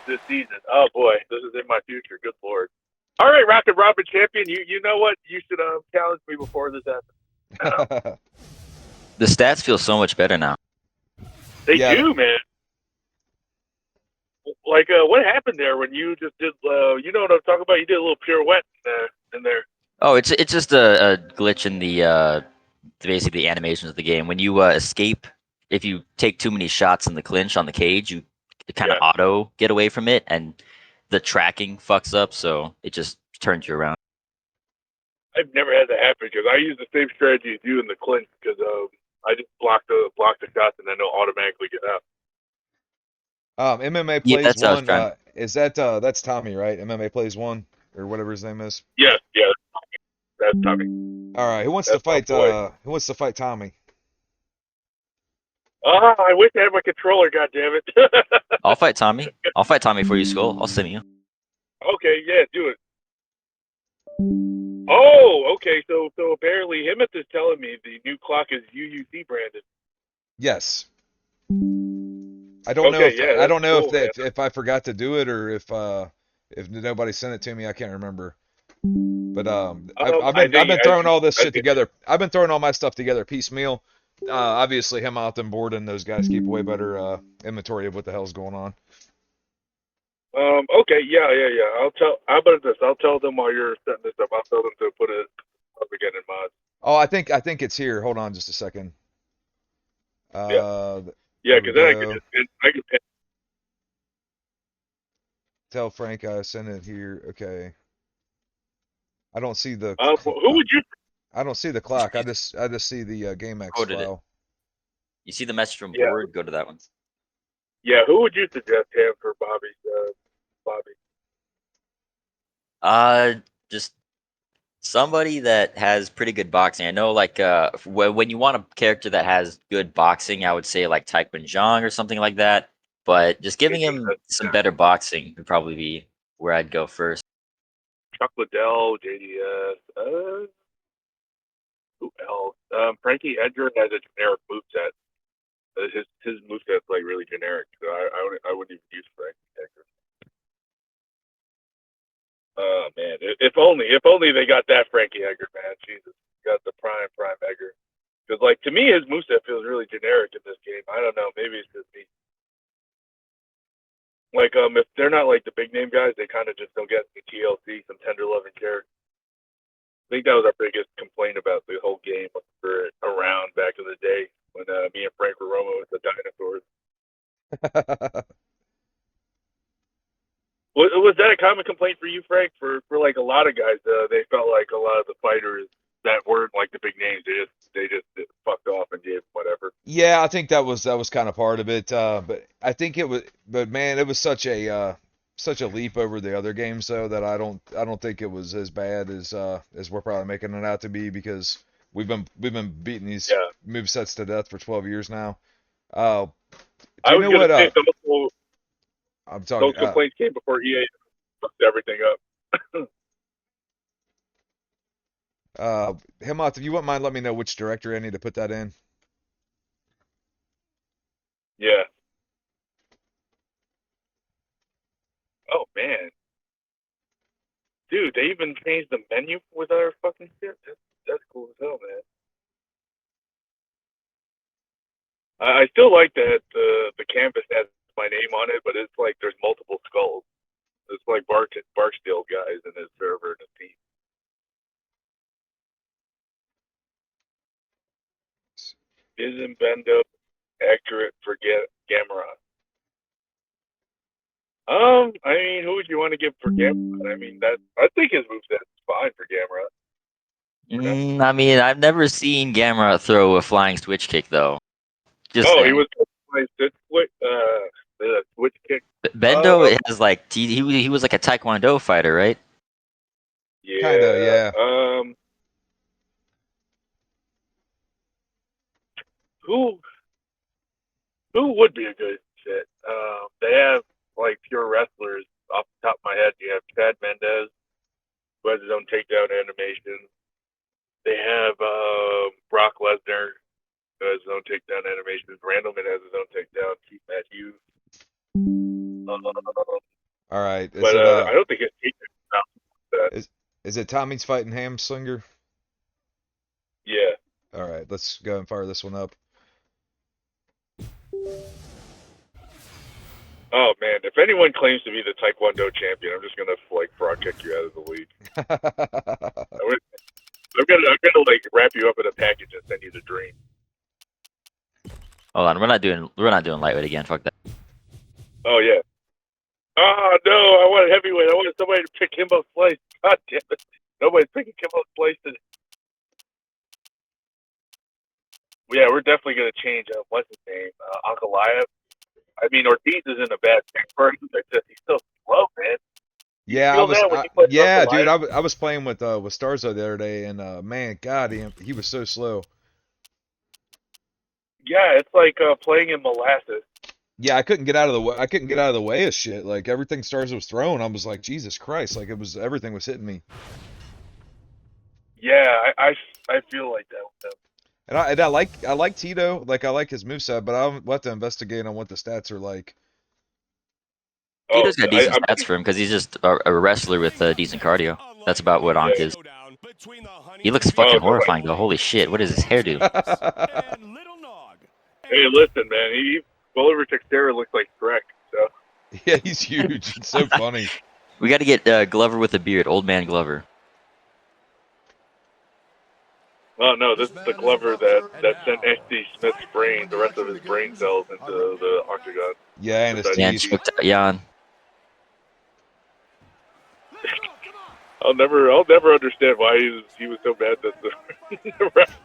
S1: this season. Oh boy, this is in my future. Good Lord. All right, Rocket Robin champion. You know what? You should challenge me before this happens.
S3: The stats feel so much better now.
S1: They do, man. Like, what happened there when you just did? You know what I'm talking about? You did a little pirouette in there.
S3: Oh, it's just a glitch in the basically the animations of the game. When you escape, if you take too many shots in the clinch on the cage, you kind of auto get away from it, and the tracking fucks up, so it just turns you around.
S1: I've never had that happen because I use the same strategy as you in the clinch because I just block the shots and then they'll automatically get out.
S2: MMA plays
S3: that's
S2: one. Is that's Tommy, right? MMA plays one or whatever his name is.
S1: Yes, that's Tommy.
S2: All right, who wants to fight? Who wants to fight Tommy?
S1: I wish I had my controller. God damn it!
S3: I'll fight Tommy. I'll fight Tommy for you, Skull. I'll send you.
S1: Okay, yeah, do it. Oh, okay. So apparently Himoth is telling me the new clock is UUC branded.
S2: Yes. I don't know. I don't know if I forgot to do it or if nobody sent it to me. I can't remember. But I've been throwing all this shit together. I've been throwing all my stuff together piecemeal. Obviously, Himoth and Borden, those guys keep way better inventory of what the hell's going on.
S1: Okay, yeah. How about this? I'll tell them while you're setting this up. I'll tell them to put it up again in mods.
S2: Oh, I think it's here. Hold on, just a second.
S1: Yeah, because then I can
S2: tell Frank I sent it here. Okay. I don't see the.
S1: Who would you?
S2: I don't see the clock. I just see the GameX file.
S3: You see the message from Board? Go to that one.
S1: Yeah, who would you suggest him for Bobby?
S3: Just somebody that has pretty good boxing. I know, like, when you want a character that has good boxing, I would say like Taekwondo Jong or something like that. But just giving him some better boxing would probably be where I'd go first.
S1: Chuck Liddell, JDS. Who else? Frankie Edgar has a generic moveset. His moveset's like really generic, so I wouldn't even use Frankie Edgar. Oh man, if only they got that Frankie Edgar, man. Jesus, got the prime Edgar. Because like to me, his moveset feels really generic in this game. I don't know, maybe it's just me. Like if they're not like the big name guys, they kind of just don't get the TLC, some tender loving character. I think that was our biggest complaint about the whole game for around back in the day. when me and Frank were roaming with the dinosaurs. Was that a common complaint for you, Frank? For like a lot of guys, they felt like a lot of the fighters that weren't like the big names, they just fucked off and gave whatever.
S2: Yeah, I think that was kind of part of it. But I think it was, but man, it was such a leap over the other games though that I don't think it was as bad as we're probably making it out to be, because we've been beating these
S1: Yeah.
S2: movesets to death for 12 years now. Do
S1: I
S2: you
S1: was
S2: know
S1: gonna
S2: what?
S1: say
S2: I'm
S1: those
S2: talking.
S1: complaints came before EA fucked everything up.
S2: Himoth, if you wouldn't mind, let me know which directory I need to put that in.
S1: Yeah. Oh man, dude, they even changed the menu with our fucking shit. That's cool as hell, man. I still like that the canvas has my name on it, but it's like there's multiple skulls. It's like Barksdale guys in his server and his team. Isn't Bendo accurate for Gamrot? I mean, who would you want to give for Gamrot? I mean, I think his moveset's fine for Gamrot.
S3: I mean, I've never seen Gamrot throw a flying switch kick though. Just
S1: Oh, he
S3: saying.
S1: was my switch kick.
S3: Bendo has like he was like a Taekwondo fighter, right?
S1: Yeah.
S2: Kinda, yeah.
S1: Who would be a good fit? They have like pure wrestlers off the top of my head. You have Chad Mendez, who has his own takedown animation. They have Brock Lesnar, who has his own takedown animation. Randleman has his own takedown. Keith Matthews.
S2: All right.
S1: But I don't think it's that.
S2: Is it Tommy's fighting Hamslinger?
S1: Yeah.
S2: All right, let's go and fire this one up.
S1: Oh man, if anyone claims to be the Taekwondo champion, I'm just gonna like frog kick you out of the league. I'm gonna like wrap you up in a package and send you the dream.
S3: Hold on, we're not doing lightweight again. Fuck that.
S1: Oh yeah. Oh no, I wanted heavyweight. I wanted somebody to pick Himoth Slice. God damn it. Nobody's picking Himoth Slice today. Yeah, we're definitely gonna change what's his name? Ankalaev. I mean, Ortiz isn't a bad pick for him. He's still slow, man.
S2: Yeah, dude, I was playing with Starzo the other day, and man, God, he was so slow.
S1: Yeah, it's like playing in molasses.
S2: Yeah, I couldn't get out of the way. I couldn't get out of the way of shit. Like everything Starzo was throwing, I was like, Jesus Christ! Like everything was hitting me.
S1: Yeah, I feel like that with him.
S2: And I like Tito. Like I like his moveset, but I'll have to investigate on what the stats are like.
S3: Tito's got decent stats for him because he's just a wrestler with decent cardio. That's about what Ankh is. He looks fucking horrifying though. Holy shit, what does his hair do?
S1: Hey, listen, man. Bolivar Texera looks like Shrek. So.
S2: Yeah, he's huge. It's so funny.
S3: We got to get Glover with a beard, old man Glover.
S1: Oh no, this is the Glover that sent H.D. Smith's brain, the rest of his brain cells, into the octagon.
S2: Yeah, and his teeth.
S3: Jan.
S1: I'll never understand why he was so bad that the ref.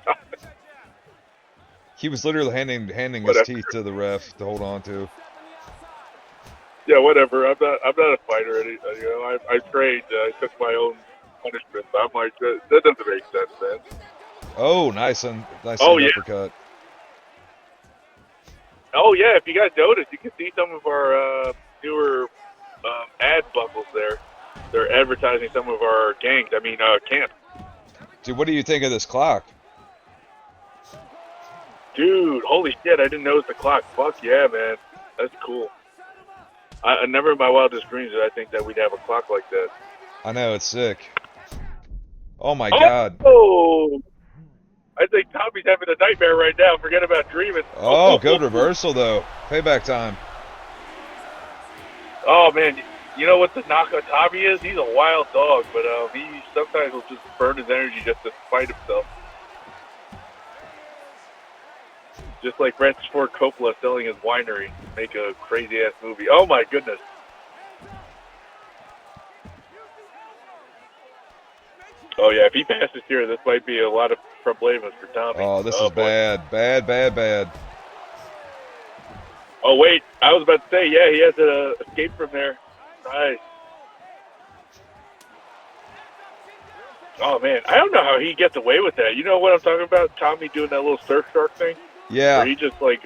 S2: He was literally handing his teeth to the ref to hold on to.
S1: Yeah, whatever. I'm not a fighter. You know, I trained. I took my own punishment. I'm like, that doesn't make sense, man.
S2: Oh, nice uppercut.
S1: Oh yeah, if you guys noticed, you can see some of our newer ad buckles there. They're advertising some of our camps.
S2: Dude, what do you think of this clock?
S1: Dude, holy shit, I didn't notice the clock. Fuck yeah, man. That's cool. I never in my wildest dreams did I think that we'd have a clock like that.
S2: I know, it's sick. Oh my god.
S1: Oh! I think Tommy's having a nightmare right now. Forget about dreaming.
S2: Oh, good reversal, though. Payback time.
S1: Oh, man. You know what the knock on Tommy is? He's a wild dog, but he sometimes will just burn his energy just to fight himself. Just like Francis Ford Coppola selling his winery, make a crazy ass movie. Oh my goodness. Oh yeah, if he passes here, this might be a lot of problemas for Tommy.
S2: Oh, this is
S1: boy.
S2: bad. Bad.
S1: Oh wait, I was about to say, yeah, he has to escape from there. Nice. Oh man, I don't know how he gets away with that. You know what I'm talking about? Tommy doing that little surf shark thing,
S2: Yeah.
S1: where he just like,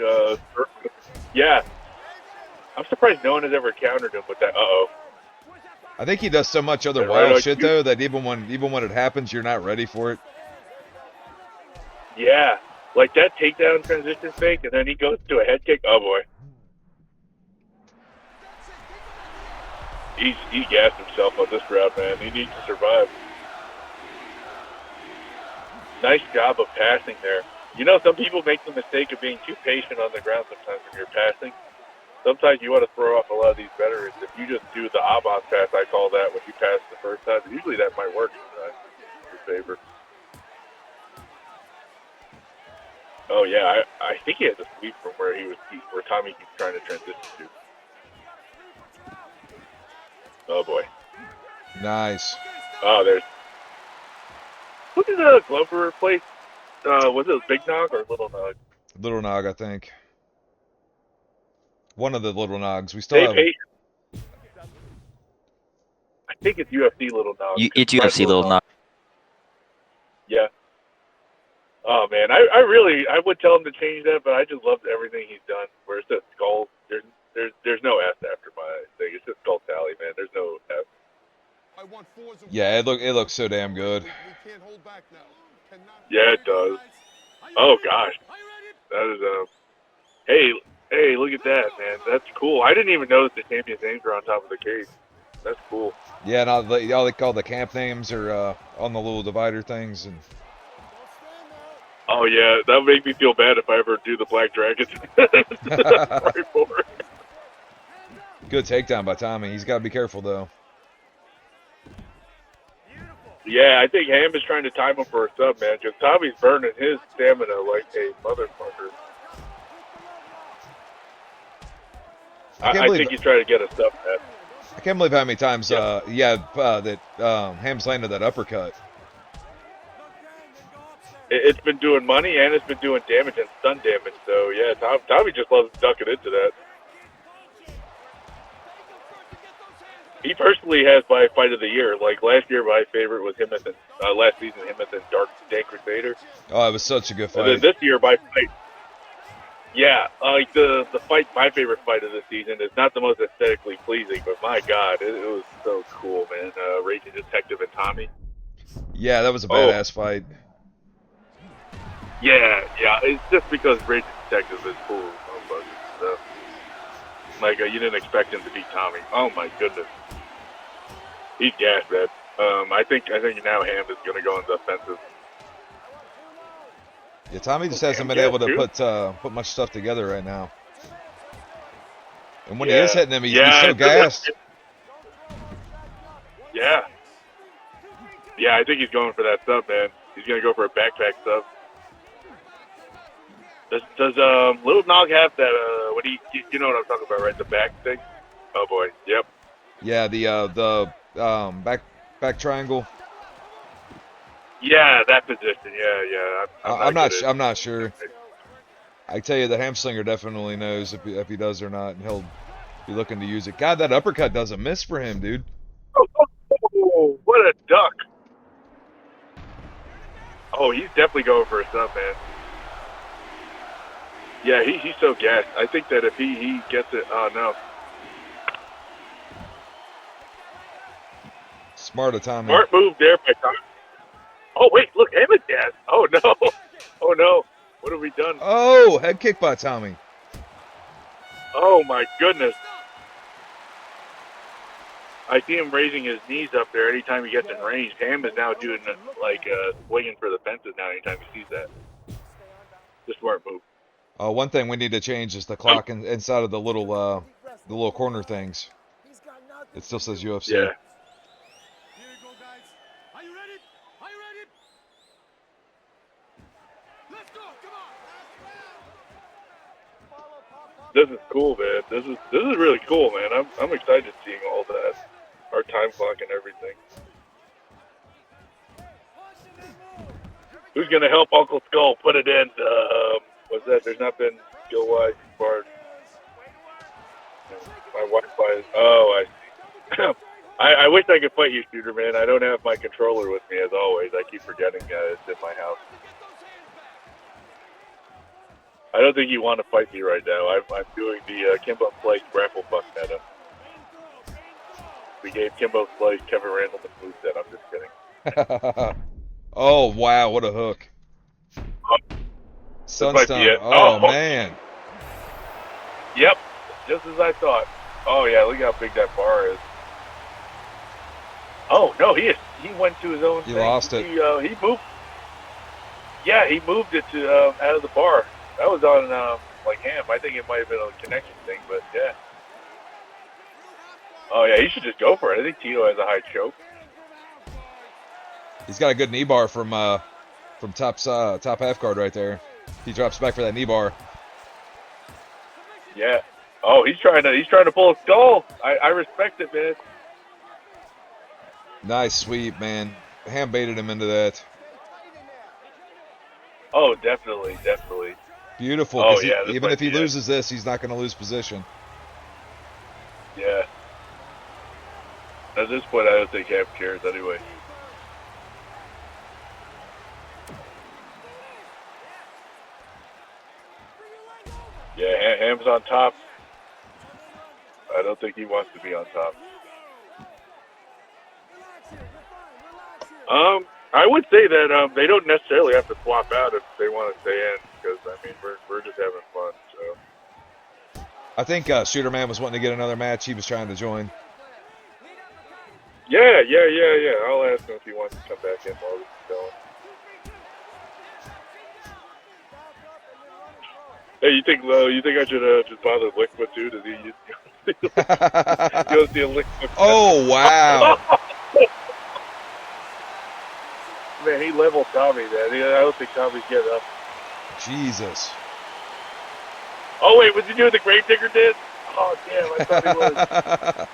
S1: yeah. I'm surprised no one has ever countered him with that.
S2: I think he does so much other
S1: And right
S2: wild
S1: on
S2: shit
S1: cue.
S2: though that even when it happens, you're not ready for it.
S1: Yeah, like that takedown transition fake, and then he goes to a head kick. Oh boy, he gassed himself on this round, man. He needs to survive. Nice job of passing there. You know, some people make the mistake of being too patient on the ground sometimes when you're passing. Sometimes you want to throw off a lot of these veterans. If you just do the Abbas pass, I call that, when you pass the first time, usually that might work in your favor. Oh yeah, I think he has a sweep from where where Tommy keeps trying to transition to. Oh boy.
S2: Nice.
S1: Oh, there's. Who did Glover replace? Was it Big Nog or Little Nog?
S2: Little Nog, I think. One of the Little Nogs. We still
S1: Stay
S2: have.
S1: patient. I think it's UFC Little Nog.
S3: It's UFC Little Nog.
S1: Yeah. Oh man, I would tell him to change that, but I just loved everything he's done. Where it says skull, there's no S after my thing. It's just skull tally, man. There's no S.
S2: Yeah, it looks so damn good.
S1: Yeah, it does. Oh gosh, that is hey, look at that, man. That's cool. I didn't even notice the champion's names were on top of the cage. That's cool.
S2: Yeah, and all they call the camp names are on the little divider things, and
S1: Oh yeah, that would make me feel bad if I ever do the Black Dragons.
S2: Good takedown by Tommy. He's got to be careful though.
S1: Yeah, I think Ham is trying to time him for a sub, man, because Tommy's burning his stamina like a motherfucker. I think he's trying to get a sub, man.
S2: I can't believe how many times, that Ham's landed that uppercut.
S1: It's been doing money and it's been doing damage and stun damage. So yeah, Tommy just loves ducking into that. He personally has my fight of the year. Like last year, my favorite was Himoth, and last season Himoth and Dan Crusader.
S2: Oh, it was such a good fight.
S1: And then this year, my fight. Yeah, like the fight, my favorite fight of the season is not the most aesthetically pleasing, but my God, it was so cool, man. Raging Detective and Tommy.
S2: Yeah, that was a badass fight.
S1: Yeah, it's just because Raging Detective is cool, so. Like you didn't expect him to beat Tommy. Oh my goodness, he's gassed, man. I think now Ham is gonna go on the offensive.
S2: Yeah, Tommy just hasn't been able to put much stuff together right now. And when he is hitting him, he's so gassed.
S1: Yeah, I think he's going for that sub, man. He's gonna go for a backpack sub. Does Little Nog have that? What you know what I'm talking about, right? The back thing. Oh boy, yep.
S2: Yeah, the back triangle.
S1: Yeah, that position. Yeah.
S2: I'm not sure. I tell you, the Hamslinger definitely knows if he does or not, and he'll be looking to use it. God, that uppercut doesn't miss for him, dude.
S1: Oh, what a duck! Oh, he's definitely going for a sub, man. Yeah, he's so gassed. I think that if he gets it, oh no.
S2: Smart of Tommy.
S1: Smart move there by Tommy. Oh wait, look, Emmett's gassed. Oh no. Oh no. What have we done?
S2: Oh, head kick by Tommy.
S1: Oh my goodness. I see him raising his knees up there anytime he gets in range. Ham is now doing swinging for the fences now anytime he sees that. It's a smart move.
S2: One thing we need to change is the clock inside of the little corner things. It still says UFC.
S1: Yeah. This is cool, man. This is really cool, man. I'm excited seeing all that, our time clock and everything. Who's gonna help Uncle Skull put it in? What's that? There's not been skill-wise barred. My Wi-Fi is. Oh, I see. I wish I could fight you, Shooterman. I don't have my controller with me as always. I keep forgetting it's in my house. I don't think you want to fight me right now. I'm doing the Kimbo Slice grapple fuck meta. We gave Kimbo Slice Kevin Randall the moveset. I'm just kidding.
S2: Oh, wow, what a hook. Sunstone. Oh, man.
S1: Yep, just as I thought. Oh, yeah, look how big that bar is. Oh, no, he went to his own
S2: He
S1: thing.
S2: lost it.
S1: He moved. Yeah, he moved it to out of the bar. That was on, like, ham. I think it might have been a connection thing, but, yeah. Oh, yeah, he should just go for it. I think Tito has a high choke.
S2: He's got a good knee bar from top half guard right there. He drops back for that knee bar.
S1: Yeah. Oh, he's trying to pull a skull. I respect it, man.
S2: Nice sweep, man. Ham baited him into that.
S1: Oh, definitely.
S2: Beautiful.
S1: Oh, yeah.
S2: Even if he loses this, he's not going to lose position.
S1: Yeah. At this point, I don't think Ham cares anyway. Yeah, Ham's on top. I don't think he wants to be on top. I would say that they don't necessarily have to swap out if they want to stay in, because I mean we're just having fun. So
S2: I think Shooterman was wanting to get another match. He was trying to join.
S1: Yeah. I'll ask him if he wants to come back in while we're going. Hey, you think I should just bother Liquid too? Does he go see a Liquid?
S2: Oh, wow.
S1: Man, he leveled Tommy, man. I don't think Tommy's getting up.
S2: Jesus.
S1: Oh, wait, was he doing the Gravedigger dance? Oh, damn, I thought he was.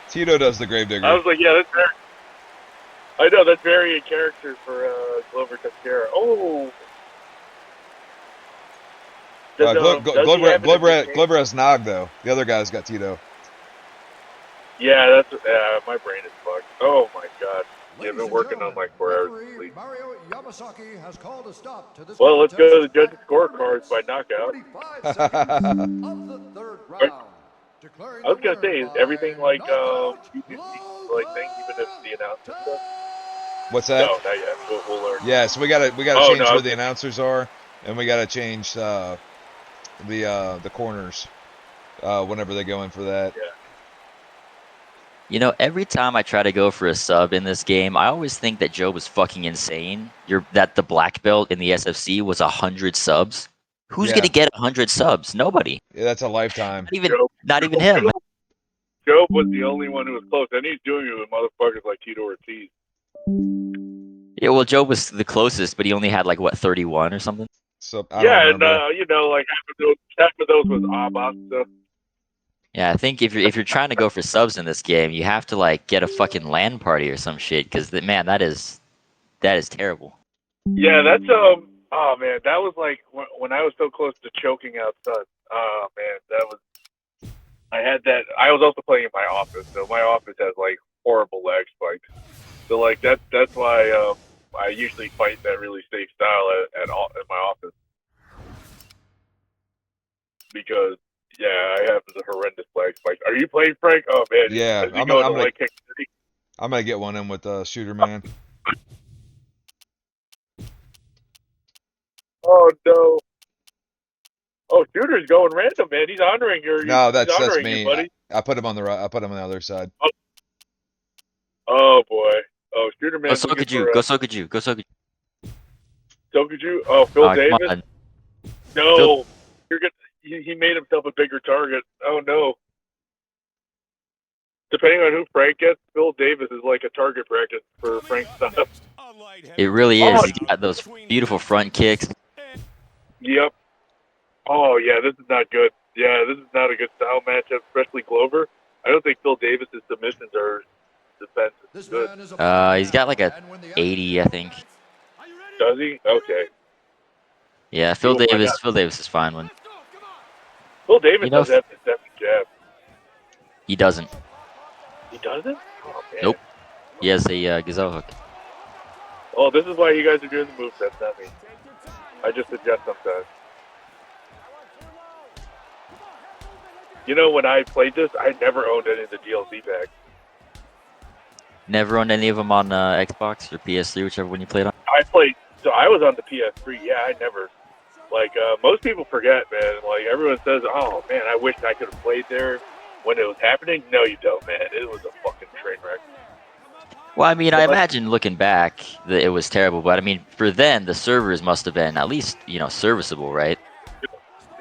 S2: Tito does the Gravedigger.
S1: I was like, yeah, that's very... I know, that's very in character for Glover Teixeira. Oh!
S2: Glover has Nog, though. The other guy's got Tito.
S1: Yeah, my brain is fucked. Oh, my God. Yeah, I've been working on like 4 hours of sleep. Well, let's go to the judges' scorecards by knockout. I was gonna say, is everything like UUC like thing, even if the announcement stuff?
S2: What's that?
S1: No, not yet. We'll learn.
S2: Yeah, so we gotta change where the announcers are, and we gotta change the corners whenever they go in for that.
S1: Yeah.
S3: You know, every time I try to go for a sub in this game, I always think that Joe was fucking insane. That the black belt in the SFC was 100 subs. Who's gonna get 100 subs? Nobody.
S2: Yeah, that's a lifetime.
S3: Not even him.
S1: Joe was the only one who was close, and he's doing it with motherfuckers like Tito Ortiz.
S3: Yeah, well, Joe was the closest, but he only had like what 31 or something.
S2: So I don't remember.
S1: And you know, like half of those was Abbas stuff.
S3: Yeah, I think if you're trying to go for subs in this game, you have to like get a fucking LAN party or some shit, because man, that is terrible.
S1: Yeah, that's oh man, that was like when I was so close to choking out Sun. Oh man, that was. I had that. I was also playing in my office, so my office has like horrible lag spikes. So like that's why I usually fight that really safe style at my office, because yeah, I have the horrendous lag spikes. Are you playing, Frank? Oh man,
S2: yeah, I'm gonna get one in with Shooterman.
S1: Oh no! Oh, Shooter's going random, man. He's honoring your.
S2: No, that's me.
S1: You, buddy.
S2: I put him on the right. I put him on the other side.
S1: Oh boy! Oh, Shooterman.
S3: Go Sokoju.
S1: Sokoju? Oh, Phil Davis. No,
S3: Phil...
S1: you're good. He made himself a bigger target. Oh no! Depending on who Frank gets, Phil Davis is like a target bracket for Frank's stuff.
S3: It really is. He's got those beautiful front kicks.
S1: Yep. Oh, yeah, this is not good. Yeah, this is not a good style matchup, especially Glover. I don't think Phil Davis's submissions are defense is
S4: This
S1: good.
S4: man is about
S3: He's got like a
S4: and when the
S3: 80, I think.
S1: Does he? Okay.
S3: Yeah,
S1: We will find out.
S3: Phil Davis is fine one.
S1: Phil Davis
S3: You know,
S1: does have the deceptive jab.
S3: he doesn't.
S1: He doesn't? Oh, man.
S3: Nope. He has a gazelle hook.
S1: Oh, this is why you guys are doing the move sets, not me. I just suggest sometimes. You know, when I played this, I never owned any of the DLC packs.
S3: Never owned any of them on Xbox or PS3, whichever one you played on.
S1: So I was on the PS3. Yeah, I never. Like, most people forget, man. Like, everyone says, oh, man, I wish I could have played there when it was happening. No, you don't, man. It was a fucking train wreck.
S3: Well, I mean, I imagine looking back that it was terrible, but I mean, for then the servers must have been at least serviceable, right?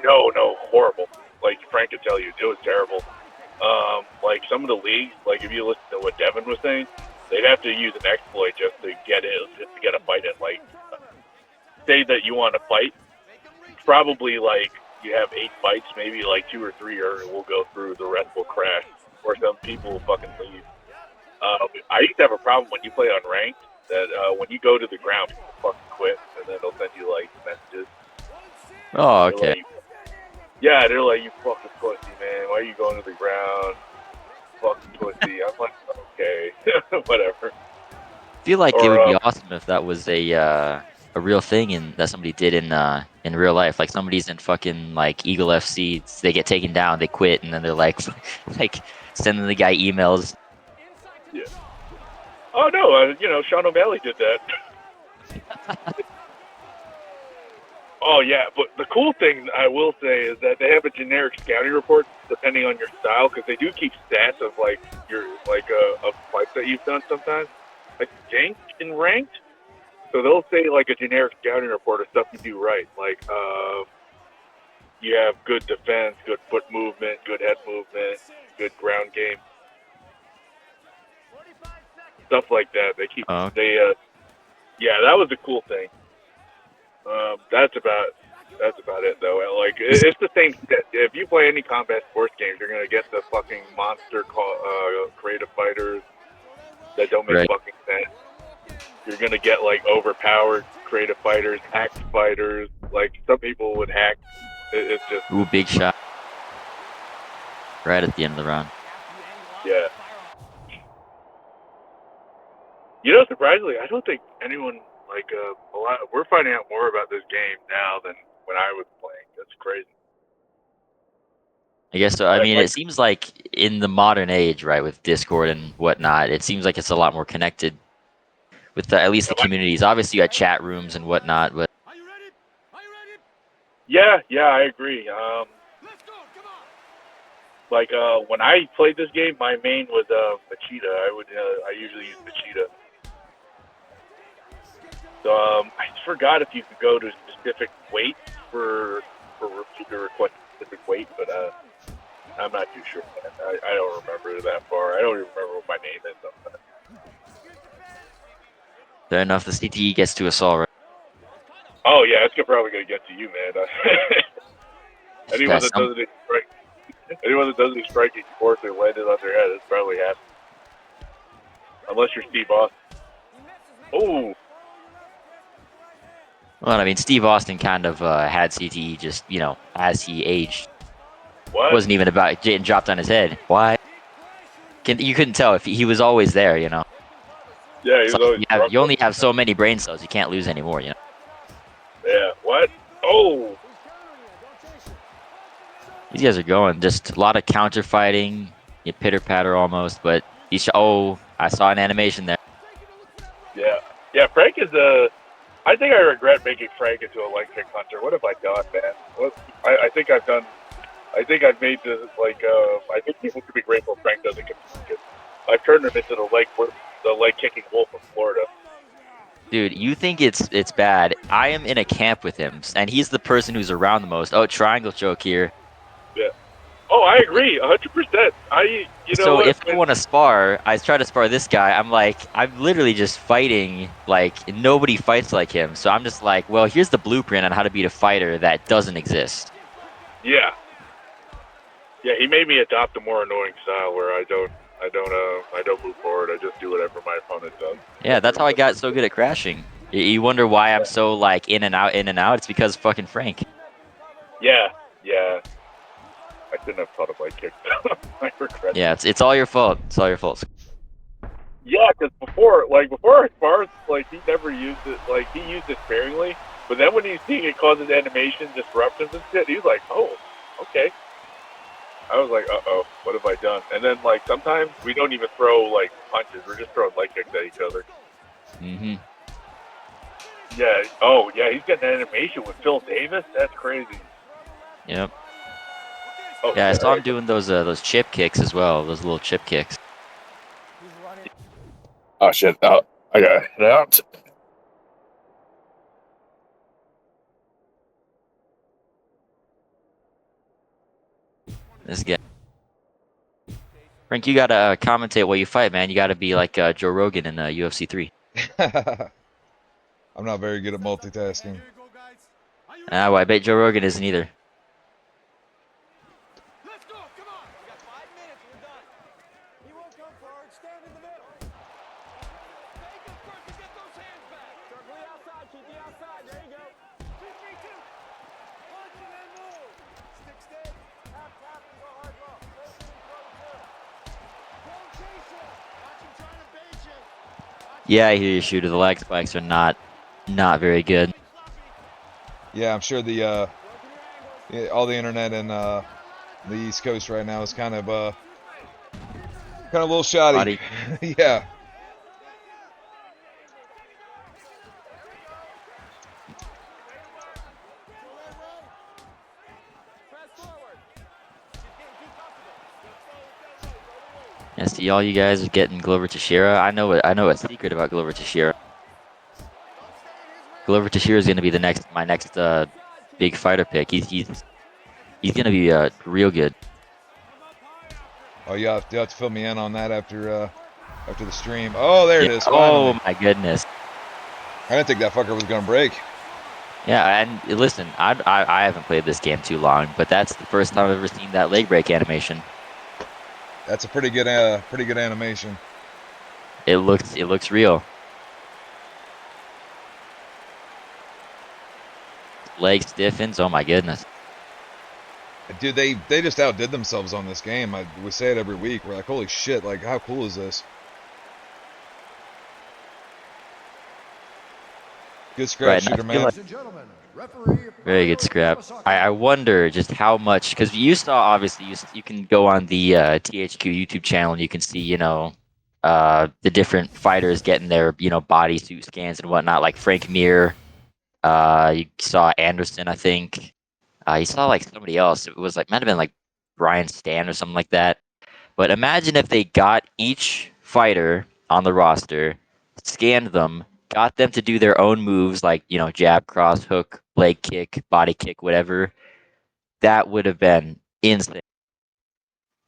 S1: No, horrible. Like Frank could tell you, it was terrible. Like some of the leagues, like if you listen to what Devin was saying, they'd have to use an exploit just to get a fight in. Like, say that you want to fight, probably like you have 8 fights, maybe like 2 or 3 will go through, the rest will crash, or some people will fucking leave. I used to have a problem when you play on ranked that when you go to the ground, people fucking quit, and then they'll send you like messages.
S3: Oh, okay.
S1: Yeah, they're like, you fucking pussy, man. Why are you going to the ground? Fucking pussy. I'm like, okay, whatever.
S3: I feel like it would be awesome if that was a real thing and that somebody did in real life. Like somebody's in fucking like Eagle FC, they get taken down, they quit, and then they're like sending the guy emails.
S1: Yeah. Oh no, Sean O'Malley did that. Oh yeah, but the cool thing I will say is that they have a generic scouting report depending on your style, because they do keep stats of like your of fights that you've done sometimes, like ganked and ranked. So they'll say like a generic scouting report of stuff you do right, like you have good defense, good foot movement, good head movement, good ground game, stuff like that. They keep yeah, that was a cool thing. That's about it though. Like it's the same. If you play any combat sports games, you're gonna get the fucking monster creative fighters that don't make fucking sense. You're gonna get like overpowered creative fighters, hacked fighters. Like some people would hack. It's just
S3: big shot right at the end of the round.
S1: Yeah. Surprisingly, I don't think anyone a lot. We're finding out more about this game now than when I was playing. That's crazy.
S3: I guess so. I mean, it seems like in the modern age, right, with Discord and whatnot, it seems like it's a lot more connected with at least the communities. Obviously, you got chat rooms and whatnot, but
S1: yeah, I agree. When I played this game, my main was Machida. I usually use Machida. So I forgot if you could go to specific weight for you to request a specific weight, but I'm not too sure. I don't remember that far. I don't even remember what my name is sometimes.
S3: fair enough. The CTE gets to us all, right?
S1: Oh yeah, it's probably gonna get to you, man. Anyone that does any striking sports or landed on their head, it's probably happened. Unless you're Steve Austin. Oh.
S3: Well, I mean, Steve Austin kind of had CTE just, as he aged.
S1: What?
S3: It wasn't even about getting dropped on his head. Why? You couldn't tell if he was always there,
S1: Yeah, he was always
S3: you only have so many brain cells. You can't lose anymore,
S1: Yeah. What? Oh.
S3: These guys are going. Just a lot of counter fighting. You pitter patter almost, but I saw an animation there.
S1: Yeah. Frank is I think I regret making Frank into a leg kick hunter. What have I done, man? I think I've done. I think I've made this I think people should be grateful Frank doesn't compete. I've turned him into the leg kicking wolf of Florida.
S3: Dude, you think it's bad? I am in a camp with him, and he's the person who's around the most. Oh, triangle choke here.
S1: Yeah. Oh, I agree, 100%.
S3: So if I want to spar, I try to spar this guy. I'm literally just fighting like nobody fights like him. So I'm just like, well, here's the blueprint on how to beat a fighter that doesn't exist.
S1: Yeah. Yeah, he made me adopt a more annoying style where I don't move forward. I just do whatever my opponent does.
S3: Yeah, that's how I got so good at crashing. You wonder why I'm so like in and out, in and out. It's because fucking Frank.
S1: Yeah. I shouldn't have taught him my kick. I regret.
S3: Yeah, it's all your fault. It's all your fault.
S1: Yeah, because before our spars, like he never used it. Like he used it sparingly, but then when he's seeing it causes animation disruptions and shit, he's like, "Oh, okay." I was like, "Uh-oh, what have I done?" And then like sometimes we don't even throw like punches; we're just throwing leg kicks at each other.
S3: Mm-hmm.
S1: Yeah. Oh, yeah. He's getting an animation with Phil Davis. That's crazy.
S3: Yep.
S1: Oh,
S3: Yeah, I saw
S1: sorry.
S3: him doing those chip kicks as well. Those little chip kicks.
S1: Oh shit! Oh, I got it out.
S3: This guy. Frank, you gotta commentate while you fight, man. You gotta be like Joe Rogan in UFC 3.
S2: I'm not very good at multitasking.
S3: Well, I bet Joe Rogan isn't either.
S5: Let's go, come on. We got 5 minutes, we're done. He won't come forward, stand in the middle. Take it first and get those hands back. Circle the outside, keep the outside, there you go. 2-3-2. Punch and then move. Stick, stick. Tap, tap, and go hard low. Break it and throw it too. Don't chase it. Watch him trying to bait you.
S3: Yeah, I hear you, Shooter. The lag spikes are not very good.
S2: Yeah, I'm sure the all the internet in the East Coast right now is kind of a little shoddy. Yeah.
S3: Yeah, see, all you guys are getting Glover Teixeira. I know a secret about Glover Teixeira. Glover Teixeira is going to be my next big fighter pick. He's going to be real good.
S2: Oh, you have to fill me in on that after the stream. Oh, there it is. Finally.
S3: Oh my goodness.
S2: I didn't think that fucker was gonna break.
S3: Yeah, and listen, I haven't played this game too long, but that's the first time I've ever seen that leg break animation.
S2: That's a pretty good animation.
S3: It looks real. Leg stiffens. Oh my goodness.
S2: Dude, they just outdid themselves on this game. We say it every week. We're like, holy shit! Like, how cool is this? Good scratch,
S3: Right,
S2: Shooterman.
S4: Ladies and gentlemen, referee
S3: Very good scrap. I wonder just how much, because you saw, obviously, you can go on the THQ YouTube channel and you can see, the different fighters getting their, bodysuit scans and whatnot, like Frank Mir. You saw Anderson, I think. You saw like somebody else. It was like, might have been like Brian Stan or something like that. But imagine if they got each fighter on the roster, scanned them, got them to do their own moves like, jab, cross, hook, leg kick, body kick, whatever. That would have been insane.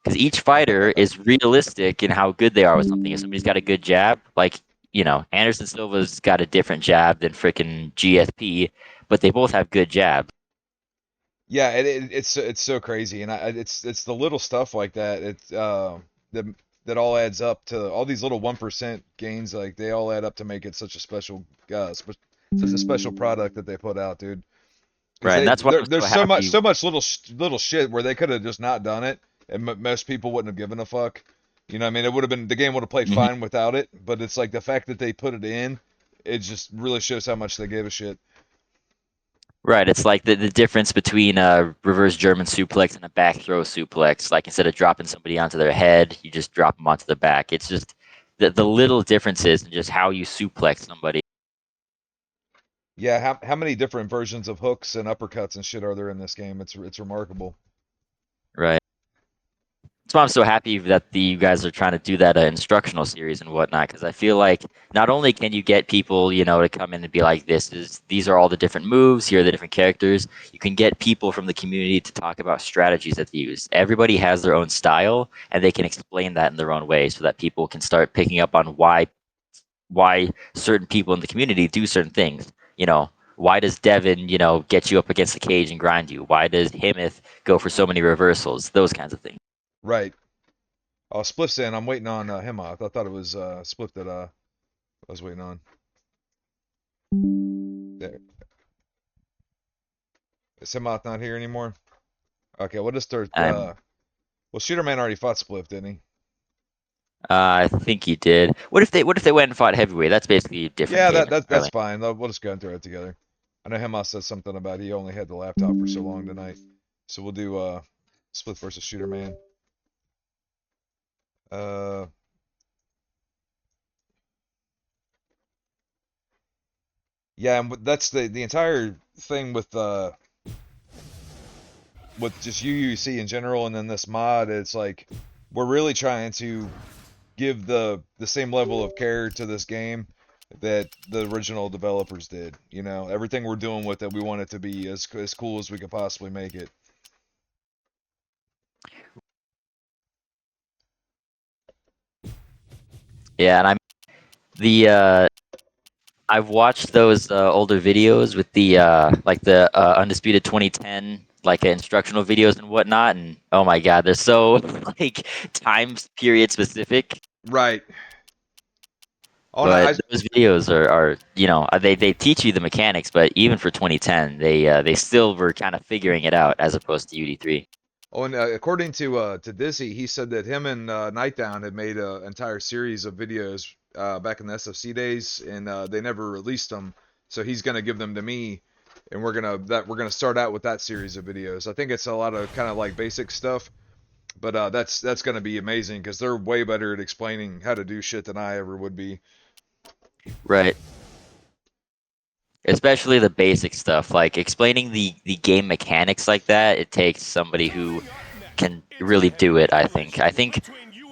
S3: Because each fighter is realistic in how good they are with something. If somebody's got a good jab, like, Anderson Silva's got a different jab than freaking GSP, but they both have good jabs.
S2: Yeah, it's so crazy, and it's the little stuff like that. That all adds up to all these little 1% gains. Like they all add up to make it such a special such a special product that they put out, dude.
S3: Right, and that's why I'm
S2: There's
S3: so happy.
S2: so much little shit where they could have just not done it, and most people wouldn't have given a fuck. You know, what I mean, the game would have played
S3: Mhm.
S2: fine without it. But it's like the fact that they put it in, it just really shows how much they gave a shit.
S3: Right, it's like the difference between a reverse German suplex and a back throw suplex. Like instead of dropping somebody onto their head, you just drop them onto the back. It's just the little differences in just how you suplex somebody.
S2: Yeah, how many different versions of hooks and uppercuts and shit are there in this game? It's remarkable.
S3: Right. That's why I'm so happy that you guys are trying to do that instructional series and whatnot, because I feel like not only can you get people, to come in and be like, these are all the different moves, here are the different characters. You can get people from the community to talk about strategies that they use. Everybody has their own style, and they can explain that in their own way, so that people can start picking up on why certain people in the community do certain things. Why does Devin, get you up against the cage and grind you? Why does Himoth go for so many reversals? Those kinds of things.
S2: Right. Oh, Spliff's in. I'm waiting on Himoth. I thought it was Spliff that I was waiting on. There. Is Himoth not here anymore? Okay, we'll just start. Well, Shooterman already fought Spliff, didn't he?
S3: I think he did. What if they went and fought heavyweight? That's basically a different
S2: Yeah,
S3: game
S2: that's
S3: entirely.
S2: fine. We'll just go and throw it together. I know Himoth said something about he only had the laptop for so long tonight, so we'll do Spliff versus Shooterman. Yeah, and that's the entire thing with just UUC in general, and then this mod. It's like we're really trying to give the same level of care to this game that the original developers did. Everything we're doing with it, we want it to be as cool as we could possibly make it.
S3: Yeah, and I've watched those older videos with the Undisputed 2010 instructional videos and whatnot, and oh my god, they're so like time period specific.
S2: Right. Oh, no,
S3: But those videos are they teach you the mechanics, but even for 2010, they still were kind of figuring it out as opposed to UD3.
S2: Oh, and according to Dizzy, he said that him and Nightdown had made an entire series of videos back in the SFC days, and they never released them. So he's gonna give them to me, and we're gonna start out with that series of videos. I think it's a lot of kind of like basic stuff, but that's gonna be amazing because they're way better at explaining how to do shit than I ever would be.
S3: Right. Especially the basic stuff, like explaining the game mechanics like that. It takes somebody who can really do it. I think.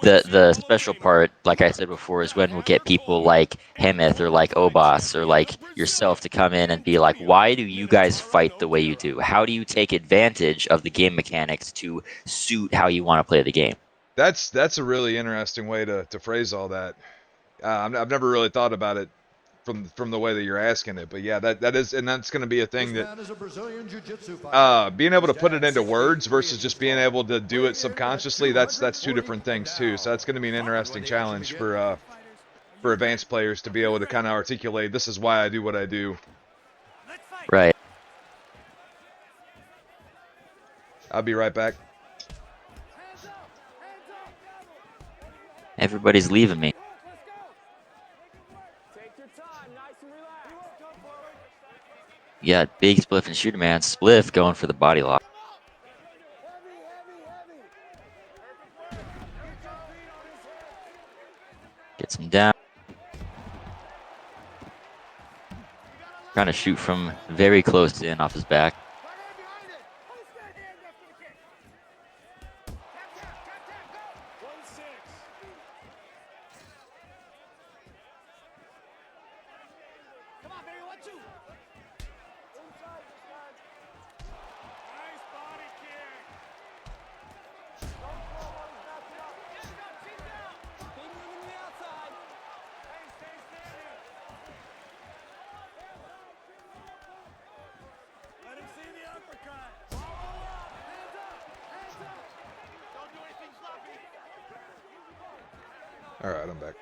S3: The special part, like I said before, is when we'll get people like Himoth or like Obas or like yourself to come in and be like, why do you guys fight the way you do? How do you take advantage of the game mechanics to suit how you want to play the game?
S2: That's a really interesting way to phrase all that. I've never really thought about it from the way that you're asking it, but yeah, that is, and that's going to be a thing that being able to put it into words versus just being able to do it subconsciously, that's two different things too. So that's going to be an interesting challenge for advanced players to be able to kind of articulate, this is why I do what I do.
S3: Right.
S2: I'll be right back.
S3: Everybody's leaving me. Yeah, big Spliff and Shooterman. Spliff going for the body lock. Gets him down. Trying to shoot from very close in off his back.
S2: All right, I'm back.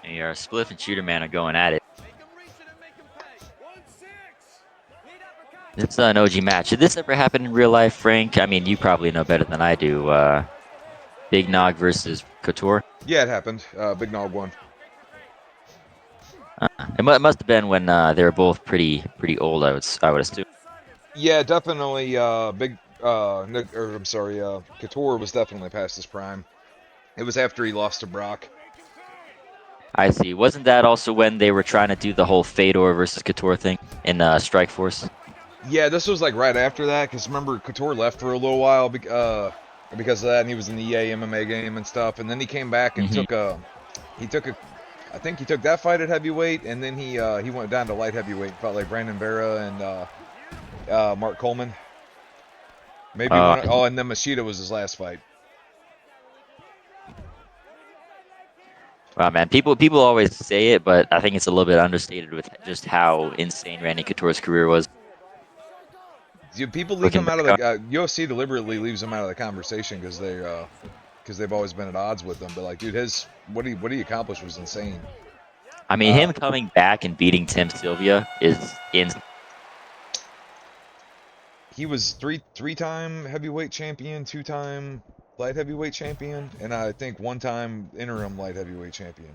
S3: And your Spliff and Shooterman are going at it. It's an OG match. Did this ever happen in real life, Frank? I mean, you probably know better than I do. Big Nog versus Couture.
S2: Yeah, it happened. Big Nog won.
S3: It must have been when they were both pretty old. I would assume.
S2: Yeah, definitely. Couture was definitely past his prime. It was after he lost to Brock.
S3: I see. Wasn't that also when they were trying to do the whole Fedor versus Couture thing in Strike Force?
S2: Yeah, this was like right after that, because remember, Couture left for a little while because of that, and he was in the EA MMA game and stuff, and then he came back and I think he took that fight at heavyweight, and then he went down to light heavyweight, fought like Brandon Vera and Mark Coleman. Maybe and then Machida was his last fight.
S3: Wow, man, people always say it, but I think it's a little bit understated with just how insane Randy Couture's career was.
S2: People leave
S3: Looking
S2: him out of
S3: back
S2: the UFC deliberately leaves him out of the conversation because they've always been at odds with him. But like, dude, what he accomplished was insane.
S3: I mean, him coming back and beating Tim Sylvia is insane.
S2: He was three-time heavyweight champion, two-time light heavyweight champion, and I think one-time interim light heavyweight champion.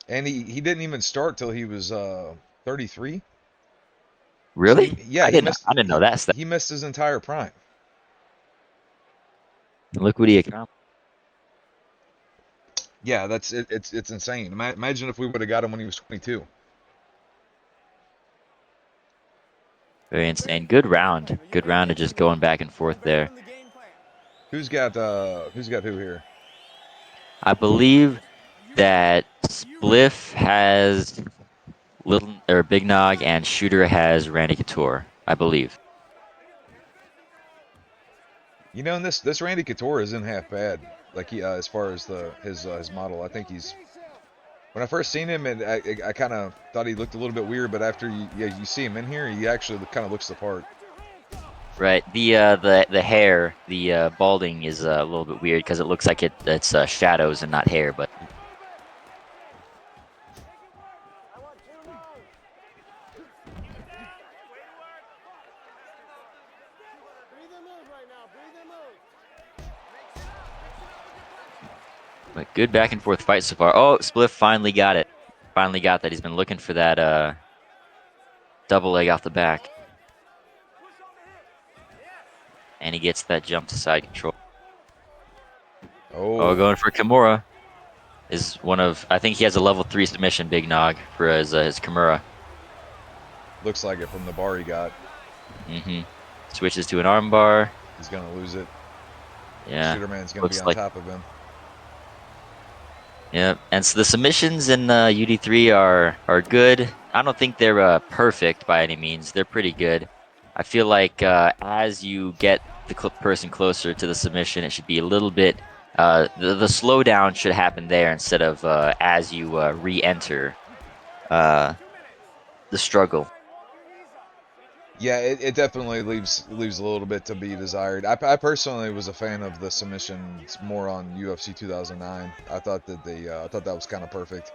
S2: And he didn't even start till he was 33.
S3: Really?
S2: So yeah,
S3: I didn't know that stuff.
S2: he missed his entire prime.
S3: Look what he accomplished.
S2: Yeah, that's it. It's insane. Imagine if we would have got him when he was 22.
S3: Very insane. Good round. Good round of just going back and forth there.
S2: Who's got who here?
S3: I believe that Spliff has Big Nog and Shooter has Randy Couture. I believe.
S2: You know, and this Randy Couture isn't half bad. Like he as far as his model, I think he's. When I first seen him, and I kind of thought he looked a little bit weird, but after you see him in here, he actually kind of looks the part.
S3: Right. The hair, the balding is a little bit weird because it looks like it's shadows and not hair, but. But good back and forth fight so far. Oh, Spliff finally got it. Finally got that. He's been looking for that double leg off the back. And he gets that jump to side control. Oh, going for Kimura. Is one of, I think he has a level 3 submission, Big Nog, for his Kimura.
S2: Looks like it from the bar he got.
S3: Switches to an arm bar.
S2: He's gonna lose it.
S3: Yeah.
S2: Shooterman's gonna be on top of him.
S3: Yeah, and so the submissions in UD3 are good. I don't think they're perfect by any means. They're pretty good. I feel like as you get the person closer to the submission, it should be a little bit. The slowdown should happen there instead of as you re-enter the struggle.
S2: Yeah, it definitely leaves a little bit to be desired. I personally was a fan of the submissions more on UFC 2009. I thought that was kind of perfect.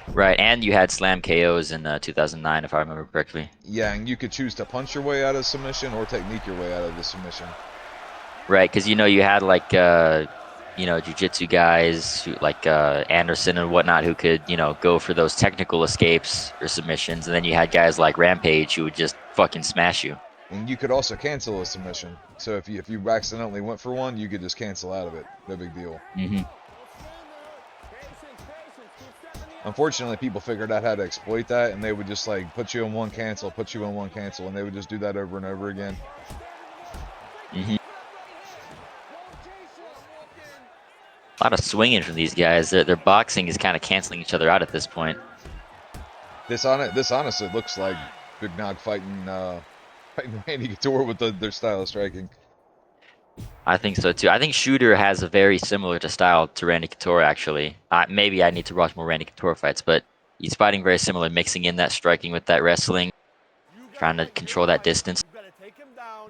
S3: Right, and you had slam KOs in 2009, if I remember correctly.
S2: Yeah, and you could choose to punch your way out of submission or technique your way out of the submission.
S3: Right, because you had like jiu-jitsu guys like Anderson and whatnot who could go for those technical escapes or submissions, and then you had guys like Rampage who would just fucking smash you.
S2: And you could also cancel a submission. So if you accidentally went for one, you could just cancel out of it. No big deal. Unfortunately, people figured out how to exploit that, and they would just like put you in one cancel, and they would just do that over and over again.
S3: A lot of swinging from these guys. Their boxing is kind of canceling each other out at this point.
S2: This honestly looks like Big Nog fighting Randy Couture with their style of striking.
S3: I think so too. I think Shooter has a very similar style to Randy Couture, actually. Maybe I need to watch more Randy Couture fights, but he's fighting very similar, mixing in that striking with that wrestling, trying to control that distance.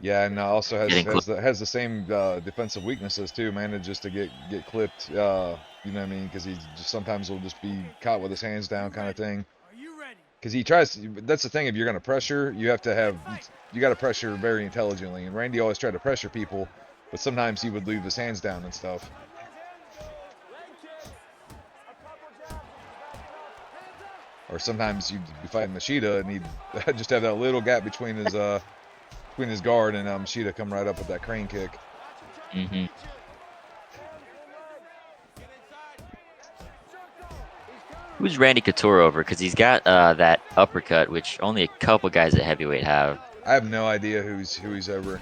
S2: Yeah, and also has the same defensive weaknesses too. Manages to get clipped. You know what I mean? Because he just sometimes will just be caught with his hands down, kind of thing. Because he tries. That's the thing. If you're gonna pressure, you got to pressure very intelligently. And Randy always tried to pressure people, but sometimes he would leave his hands down and stuff. Or sometimes you'd be fighting Machida and he'd just have that little gap between his guard and Machida come right up with that crane kick.
S3: Who's Randy Couture over? Because he's got that uppercut, which only a couple guys at heavyweight have.
S2: I have no idea who he's over.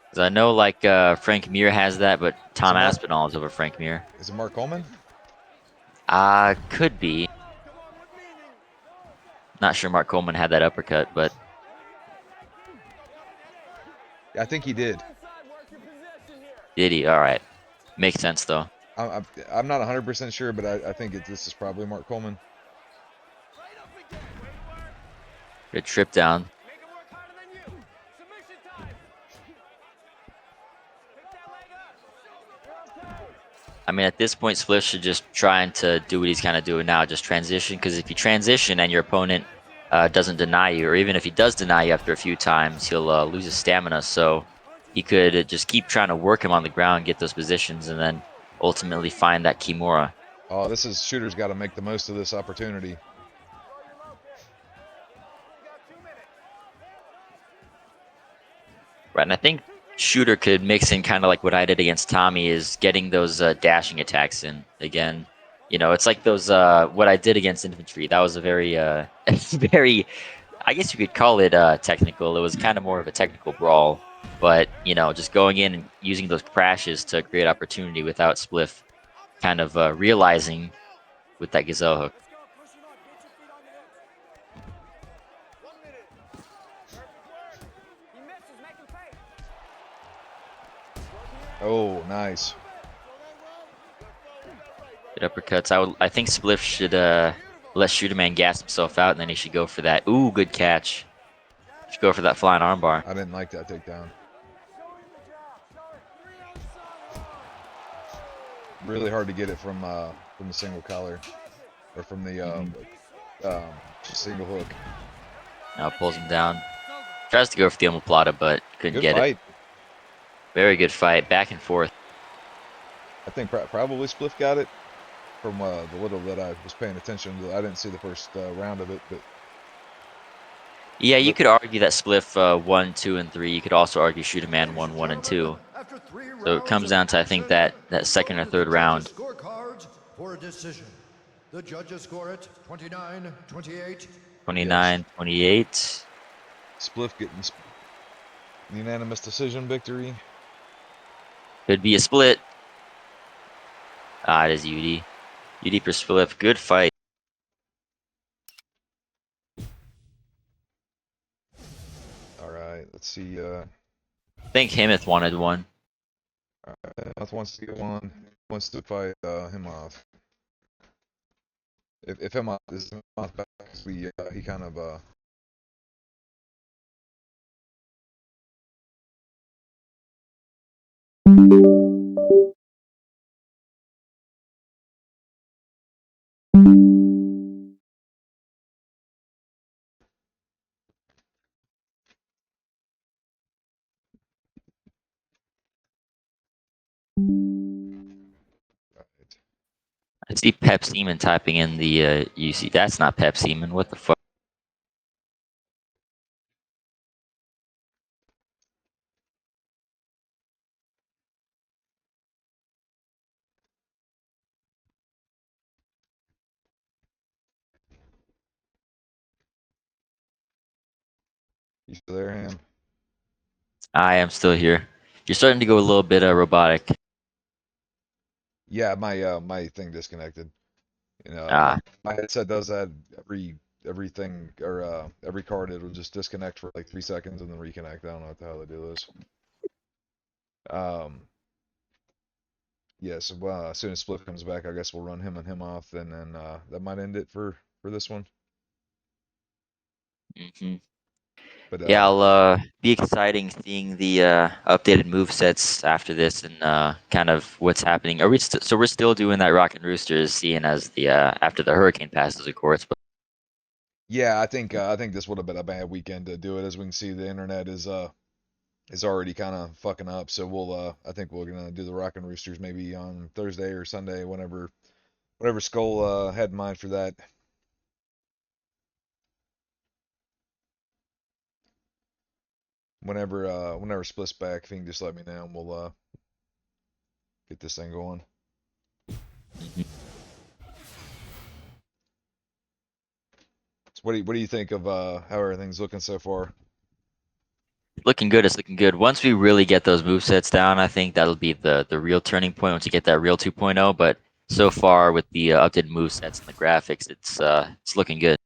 S3: Because I know like Frank Mir has that, but Tom Aspinall is over Frank Mir.
S2: Is it Mark Coleman?
S3: Could be. Not sure Mark Coleman had that uppercut, but
S2: I think he did.
S3: Did he? All right. Makes sense though.
S2: I'm not 100% sure, but I think this is probably Mark Coleman.
S3: Good trip down.
S5: Make him work harder than you. Submission time. Pick that leg up. You're okay.
S3: I mean, at this point, Spliff should just trying to do what he's kind of doing now, just transition. Because if you transition and your opponent doesn't deny you, or even if he does deny you after a few times, he'll lose his stamina. So he could just keep trying to work him on the ground, get those positions, and then ultimately find that Kimura.
S2: Oh, this is Shooter's got to make the most of this opportunity.
S3: Right, and I think Shooter could mix in kind of like what I did against Tommy, is getting those dashing attacks in again. You know, it's like those what I did against Infantry. That was a very, very, I guess you could call it technical. It was kind of more of a technical brawl, but you know, just going in and using those crashes to create opportunity without Spliff kind of realizing with that gazelle hook.
S5: Let's go. Push him up. Get your feet on the hips. 1 minute. Perfect work. He misses. Make him pay.
S2: Oh, nice.
S3: Good uppercuts. I think Spliff should let Shooterman gas himself out, and then he should go for that. Ooh, good catch. Should go for that flying armbar.
S2: I didn't like that takedown. Really hard to get it from the single collar, or from the single hook.
S3: Now pulls him down. Tries to go for the omoplata, but couldn't
S2: Good
S3: get
S2: fight.
S3: it. Very good fight, back and forth.
S2: I think probably Spliff got it from the little that I was paying attention to. I didn't see the first round of it, but
S3: Yeah, you could argue that Spliff 1, 2, and 3. You could also argue Shooterman 1, 1, and 2.
S4: After 3
S3: So it
S4: rounds
S3: comes
S4: of
S3: down to, I think,
S4: action,
S3: that second or
S4: the
S3: third round.
S4: judges' scorecards for a decision. The judges score it 29-28.
S3: 29, 28.
S2: Spliff getting unanimous decision victory.
S3: Could be a split. Ah, it is UD. UD for Spliff. Good fight.
S2: All right, let's see.
S3: I think Himoth wanted one.
S2: Himoth wants to get one. Wants to fight Himoth. If Himoth is Himoth back, he kind of
S3: I see Pepsiman typing in the UC. That's not Pepsiman. What the fuck?
S2: you still there, Ham?
S3: I am still here. You're starting to go a little bit robotic.
S2: Yeah, my thing disconnected. You know,
S3: Ah,
S2: my headset does that everything or every card. It'll just disconnect for like 3 seconds and then reconnect. I don't know what the hell they do this. Yeah, so as soon as Split comes back, I guess we'll run him and him off, and then that might end it for this one.
S3: mhm.
S2: But
S3: Yeah, I'll be exciting seeing the updated move sets after this and kind of what's happening. Are we so we're still doing that Rock and Roosters, seeing as the after the hurricane passes, of course. But
S2: yeah, I think this would have been a bad weekend to do it. As we can see, the internet is already kind of fucking up. So I think we're gonna do the Rock and Roosters maybe on Thursday or Sunday, whenever Skull had in mind for that. Whenever Split's back, if you can just let me know, and we'll get this thing going.
S3: mhm.
S2: So what do you think of how everything's looking so far?
S3: Looking good. It's looking good. Once we really get those move sets down, I think that'll be the real turning point. Once you get that real 2.0, but so far with the updated move sets and the graphics, it's looking good.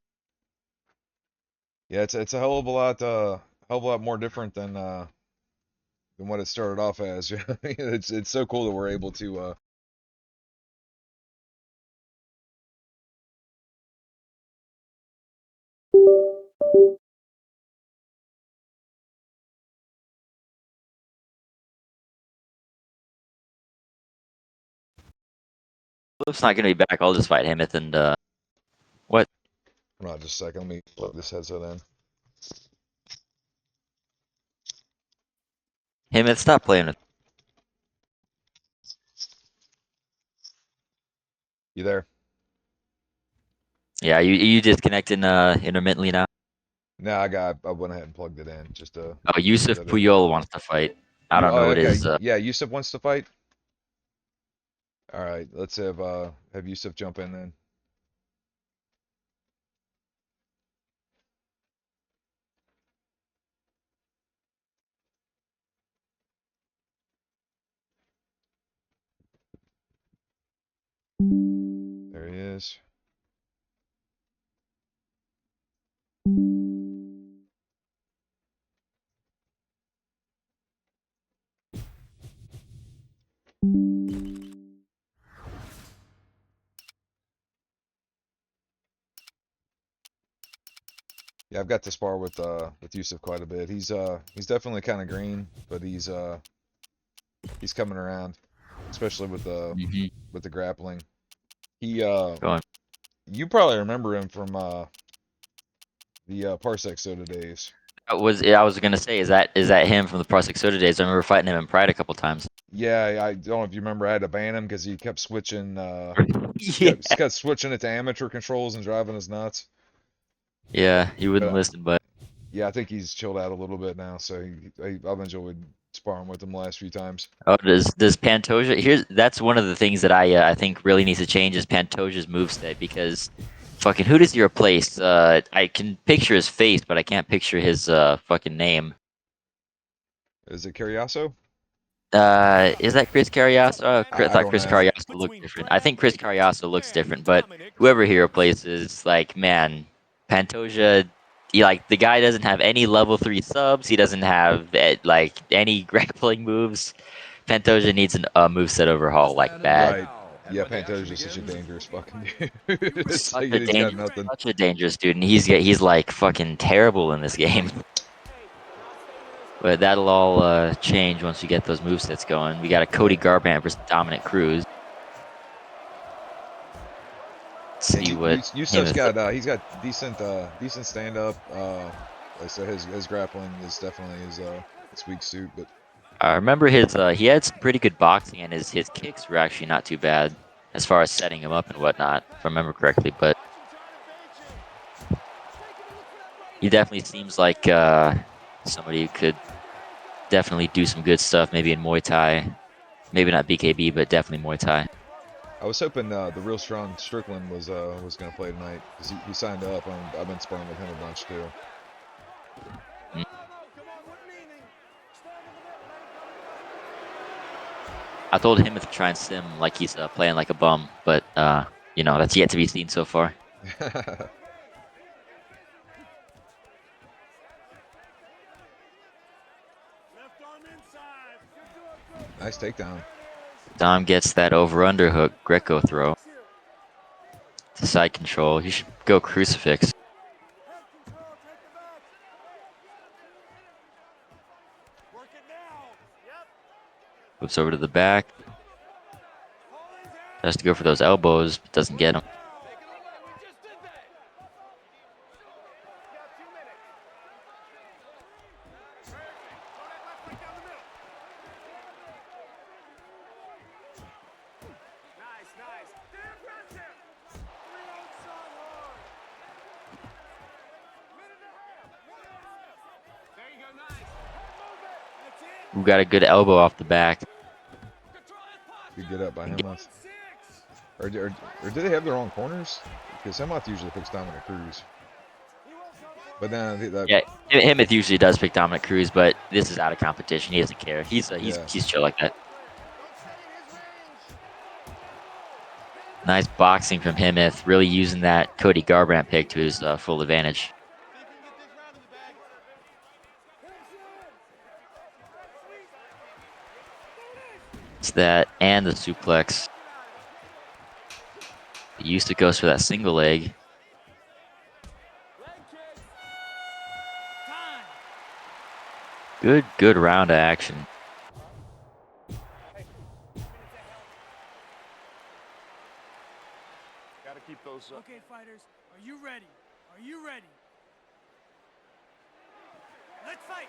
S2: Yeah, it's a hell of a lot more different than what it started off as. It's so cool that we're able to
S3: Yousif's not gonna be back. I'll just fight Himoth and what?
S2: Hold on just a second. Let me plug this headset in.
S3: Himoth, stop playing with.
S2: You there?
S3: Yeah, you disconnecting intermittently now.
S2: No, I went ahead and plugged it in just to
S3: Oh,
S2: see
S3: Yousif
S2: that it.
S3: Puyol wants to fight. I don't
S2: Oh,
S3: know what
S2: okay.
S3: his.
S2: Yeah, Yousif wants to fight. All right, let's have Yousif jump in then. There he is. Yeah, I've got to spar with Yousif quite a bit. He's definitely kind of green, but he's coming around, especially
S3: Mhm.
S2: with the grappling. He
S3: Go on.
S2: you probably remember him from the Parsec Soda days.
S3: I was gonna say, is that him from the Parsec Soda days? I remember fighting him in Pride a couple times.
S2: Yeah, I don't know if you remember. I had to ban him because he kept switching.
S3: Yeah.
S2: Kept switching it to amateur controls and driving us nuts.
S3: Yeah, he wouldn't
S2: But
S3: listen, but
S2: yeah, I think he's chilled out a little bit now. So I've enjoyed sparring with him the last few times.
S3: oh, does Pantoja? That's one of the things that I think really needs to change is Pantoja's moveset because fucking who does he replace? I can picture his face, but I can't picture his fucking name.
S2: Is it Carriazo?
S3: Is that Chris Carriaso? I
S2: I
S3: thought
S2: don't
S3: Chris
S2: know.
S3: Carriaso looked different. I think Chris Carriaso looks different, but whoever he replaces, like, man, Pantoja, like, the guy doesn't have any level 3 subs. He doesn't have, like, any grappling moves. Pantoja needs a moveset overhaul, like, bad.
S2: Right. Yeah, Pantoja's just such a dangerous fucking dude. It's
S3: Such
S2: like
S3: a
S2: he's got
S3: dangerous,
S2: nothing.
S3: such a dangerous dude, and he's like fucking terrible in this game. But that'll all change once we get those movesets going. We got a Cody
S2: Yeah.
S3: Garbrandt versus Dominic Cruz. Let's
S2: Yeah,
S3: see what him
S2: Yusuf's
S3: is.
S2: got decent stand up. Like I said, his grappling is definitely his weak suit, but
S3: I remember he had some pretty good boxing, and his kicks were actually not too bad as far as setting him up and whatnot, if I remember correctly. But he definitely seems like somebody who could definitely do some good stuff, maybe in Muay Thai. Maybe not BKB, but definitely Muay Thai.
S2: I was hoping the real strong Strickland was gonna play tonight because he signed up. I've been sparring with him a bunch too.
S3: I told him to try and sim like he's playing like a bum, but that's yet to be seen so far.
S2: Nice takedown.
S3: Dom gets that over/under hook Greco throw to side control. He should go crucifix. Moves over to the back. Tries to go for those elbows, but doesn't get them. We got a good elbow off the back.
S2: Good get up by Himoth. Or did they have their own corners? Because Himoth usually picks Dominic Cruz. But then I think that
S3: Yeah, Himoth usually does pick Dominic Cruz, but this is out of competition. He doesn't care.
S2: yeah.
S3: He's chill like that. Nice boxing from Himoth, really using that Cody Garbrandt pick to his full advantage. It's that and the suplex. He used to go for that single leg. Good round of action.
S5: Gotta keep those.
S6: Okay, fighters, are you ready? Are you ready? Let's fight.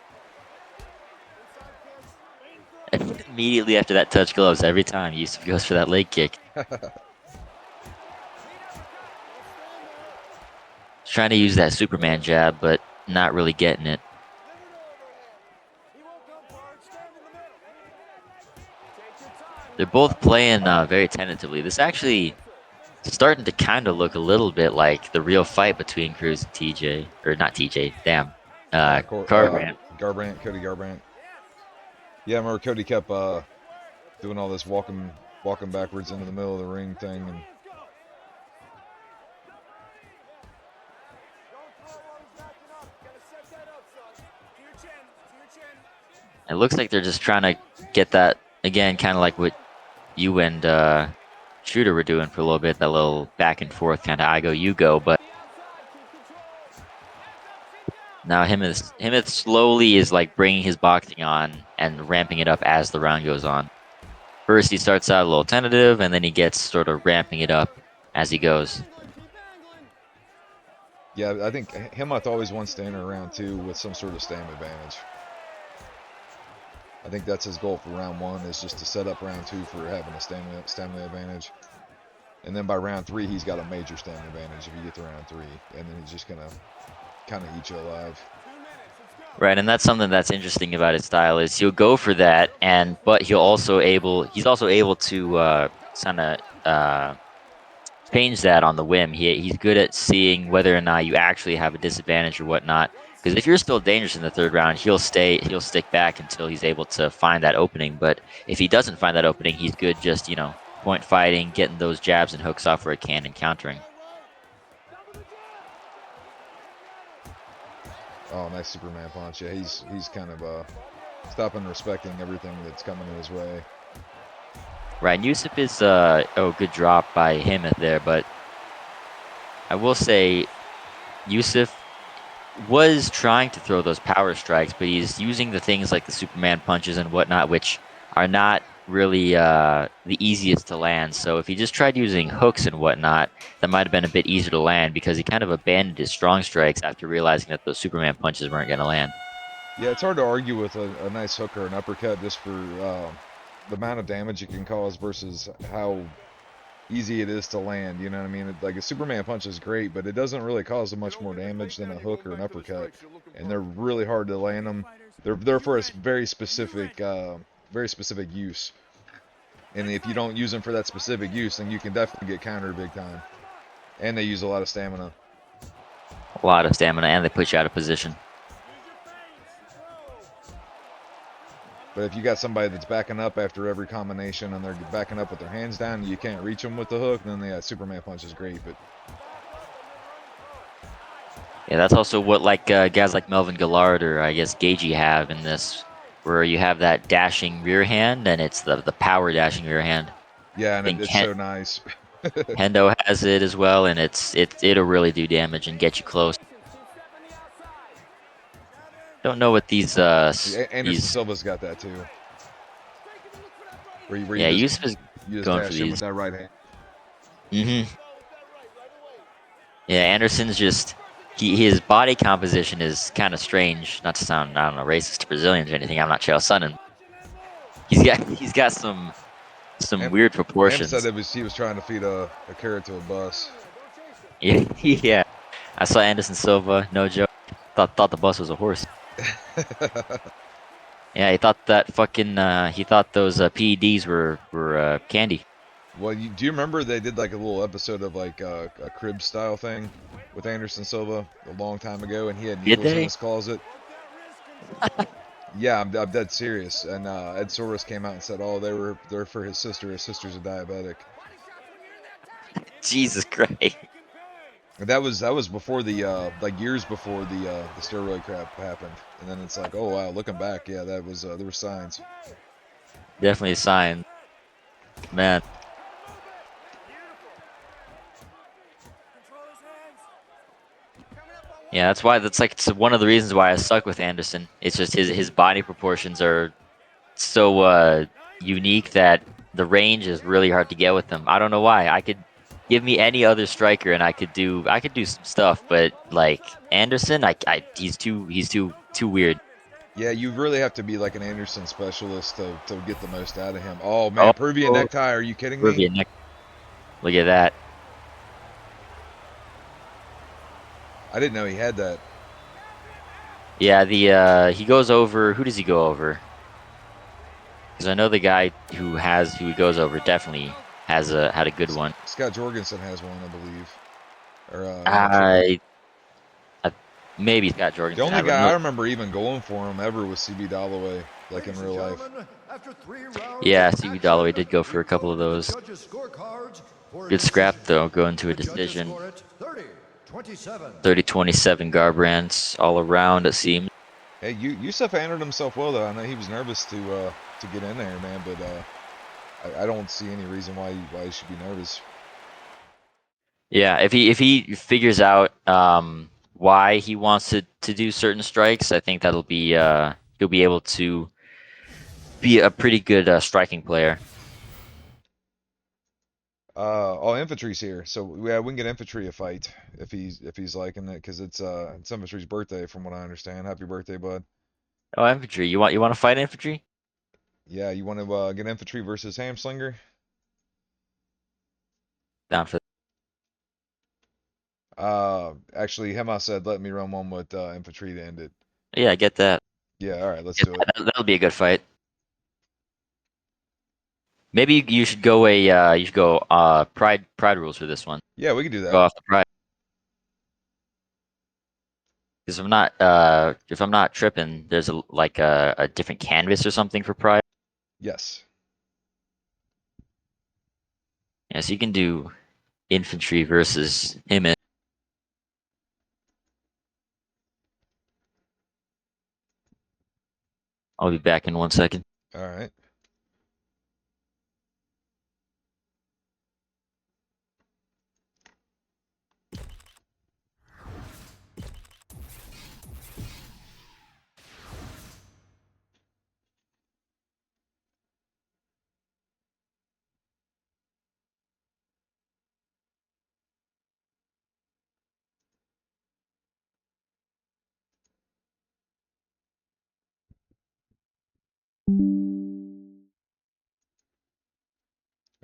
S3: Immediately after that touch gloves, every time Yousif goes for that leg kick. He's trying to use that Superman jab, but not really getting it. They're both playing very tentatively. This actually starting to kind of look a little bit like the real fight between Cruz and TJ, or not TJ. Damn, Garbrandt.
S2: Garbrandt, Cody Garbrandt. Yeah, I remember Cody kept doing all this walking backwards into the middle of the ring thing, and
S3: It looks like they're just trying to get that again, kind of like what you and Shooter were doing for a little bit, that little back and forth kind of I go you go, but now Himoth slowly is like bringing his boxing on and ramping it up as the round goes on. First he starts out a little tentative, and then he gets sort of ramping it up as he goes.
S2: yeah, I think Himoth always wants to enter round 2 with some sort of stamina advantage. I think that's his goal for round 1, is just to set up round 2 for having a stamina advantage. And then by round 3, he's got a major stamina advantage if you get to round 3. And then he's just going to kind of eat you alive.
S3: Right, and that's something that's interesting about his style is he'll go for that, but he's also able to kind of change that on the whim. He's good at seeing whether or not you actually have a disadvantage or whatnot. Because if you're still dangerous in the third round, he'll stick back until he's able to find that opening. But if he doesn't find that opening, he's good just point fighting, getting those jabs and hooks off where he can, and countering.
S2: Oh, nice Superman punch. Yeah, he's kind of stopping and respecting everything that's coming his way.
S3: Right, and Yousif is good drop by Himoth there, but I will say Yousif was trying to throw those power strikes, but he's using the things like the Superman punches and whatnot, which are not really the easiest to land. So if he just tried using hooks and whatnot, that might have been a bit easier to land, because he kind of abandoned his strong strikes after realizing that those Superman punches weren't going to land.
S2: Yeah, it's hard to argue with a nice hook or an uppercut just for the amount of damage it can cause versus how easy it is to land. You know what I mean? Like a Superman punch is great, but it doesn't really cause much more damage than a hook or an uppercut, and they're really hard to land them. They're for a very specific use, and if you don't use them for that specific use, then you can definitely get countered big time. And they use a lot of stamina.
S3: A lot of stamina, and they put you out of position.
S2: But if you got somebody that's backing up after every combination and they're backing up with their hands down, and you can't reach them with the hook, then the Superman punch is great. But
S3: yeah, that's also what guys like Melvin Gillard or I guess Gagey have in this, where you have that dashing rear hand, and it's the power dashing rear hand.
S2: Yeah, and it's so nice.
S3: Hendo has it as well, and it'll really do damage and get you close. Don't know what these
S2: Anderson Silva's got that too.
S3: Yeah, Yousif is going for these
S2: with that right hand.
S3: Yeah, Anderson's just his body composition is kind of strange. Not to sound racist to Brazilians or anything. I'm not Chael Sonnen. He's got some weird proportions.
S2: Said he was trying to feed a carrot to a bus.
S3: Yeah. I saw Anderson Silva, no joke. Thought the bus was a horse. Yeah, he thought that he thought those PEDs were candy.
S2: Well, do you remember they did like a little episode of like a crib style thing with Anderson Silva a long time ago, and he had needles in his closet? Yeah, I'm dead serious. And Ed Soros came out and said, "Oh, they're for his sister. His sister's a diabetic."
S3: Jesus Christ.
S2: And that was before the years before the steroid crap happened. And then it's like, oh wow, looking back, yeah, that was there were signs.
S3: Definitely a sign, man. Yeah, that's it's one of the reasons why I stuck with Anderson. It's just his body proportions are so unique that the range is really hard to get with him. I don't know why. Give me any other striker and I could do some stuff, but like Anderson, he's too weird.
S2: Yeah, you really have to be like an Anderson specialist to get the most out of him. Oh
S3: Oh,
S2: man, Peruvian necktie, are you kidding me?
S3: Peruvian neck. Look at that.
S2: I didn't know he had that.
S3: Yeah, the he goes over. Who does he go over? Because I know the guy who he goes over definitely had a good one.
S2: Scott Jorgensen has one, I believe. Or I'm not sure.
S3: I maybe Scott
S2: The
S3: Jorgensen
S2: only
S3: had one.
S2: guy I
S3: No,
S2: remember even going for him ever was CB Dalloway, like in
S4: Ladies
S2: real
S4: and
S2: life.
S4: gentlemen, after 3 rounds
S3: yeah,
S4: of
S3: CB Dalloway
S4: action,
S3: did go
S4: we
S3: for a couple
S4: go
S3: of
S4: to the
S3: those.
S4: judges' scorecards for a
S3: Good scrap
S4: decision.
S3: though, going to a
S4: The judges
S3: decision.
S4: score it 30-27.
S3: 30-27 Garbrands all around it seems.
S2: Hey, Yousif handled himself well though. I know he was nervous to get in there, man, but I don't see any reason why he should be nervous.
S3: Yeah, if he figures out why he wants to do certain strikes, I think that'll be he'll be able to be a pretty good striking player.
S2: Oh, infantry's here, so yeah, we can get infantry a fight if he's liking it, because it's infantry's birthday from what I understand. Happy birthday, bud.
S3: Oh, infantry. You want to fight infantry?
S2: Yeah, you want to get infantry versus Hamslinger?
S3: Down for
S2: Actually, Himoth said let me run one with infantry to end it.
S3: yeah, get that.
S2: Yeah, all right, let's
S3: Get
S2: do it.
S3: that. That'll be a good fight. Maybe you should go pride rules for this one.
S2: Yeah, we can do
S3: Go
S2: that.
S3: off the pride. Because if I'm not tripping, there's a different canvas or something for pride.
S2: Yes.
S3: Yeah, so you can do infantry versus him. I'll be back in 1 second.
S2: All right.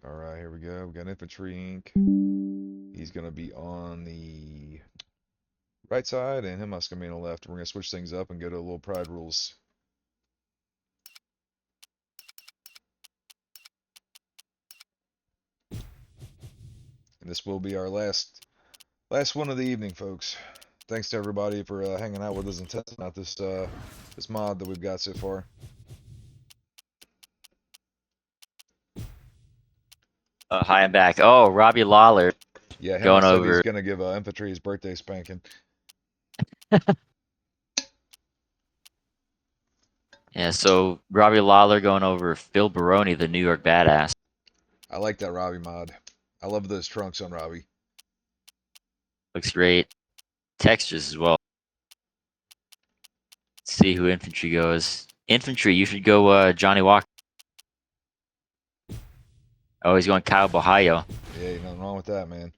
S2: All right, here we go. We got Infantryink. He's gonna be on the right side, and Himoth's gonna be on the left. We're gonna switch things up and go to a little pride rules. And this will be our last one of the evening, folks. Thanks to everybody for hanging out with us and testing out this mod that we've got so far.
S3: Hi, I'm back. Oh, Robbie Lawler
S2: Yeah,
S3: going
S2: Himoth said he's
S3: over.
S2: gonna give infantry his birthday spanking.
S3: Yeah, so Robbie Lawler going over Phil Baroni, the New York Badass.
S2: I like that Robbie mod. I love those trunks on Robbie.
S3: Looks great. Textures as well. Let's see who infantry goes. Infantry, you should go Johnny Walker. Oh, he's going Kyle Bohayo.
S2: Yeah, ain't nothing wrong with that, man.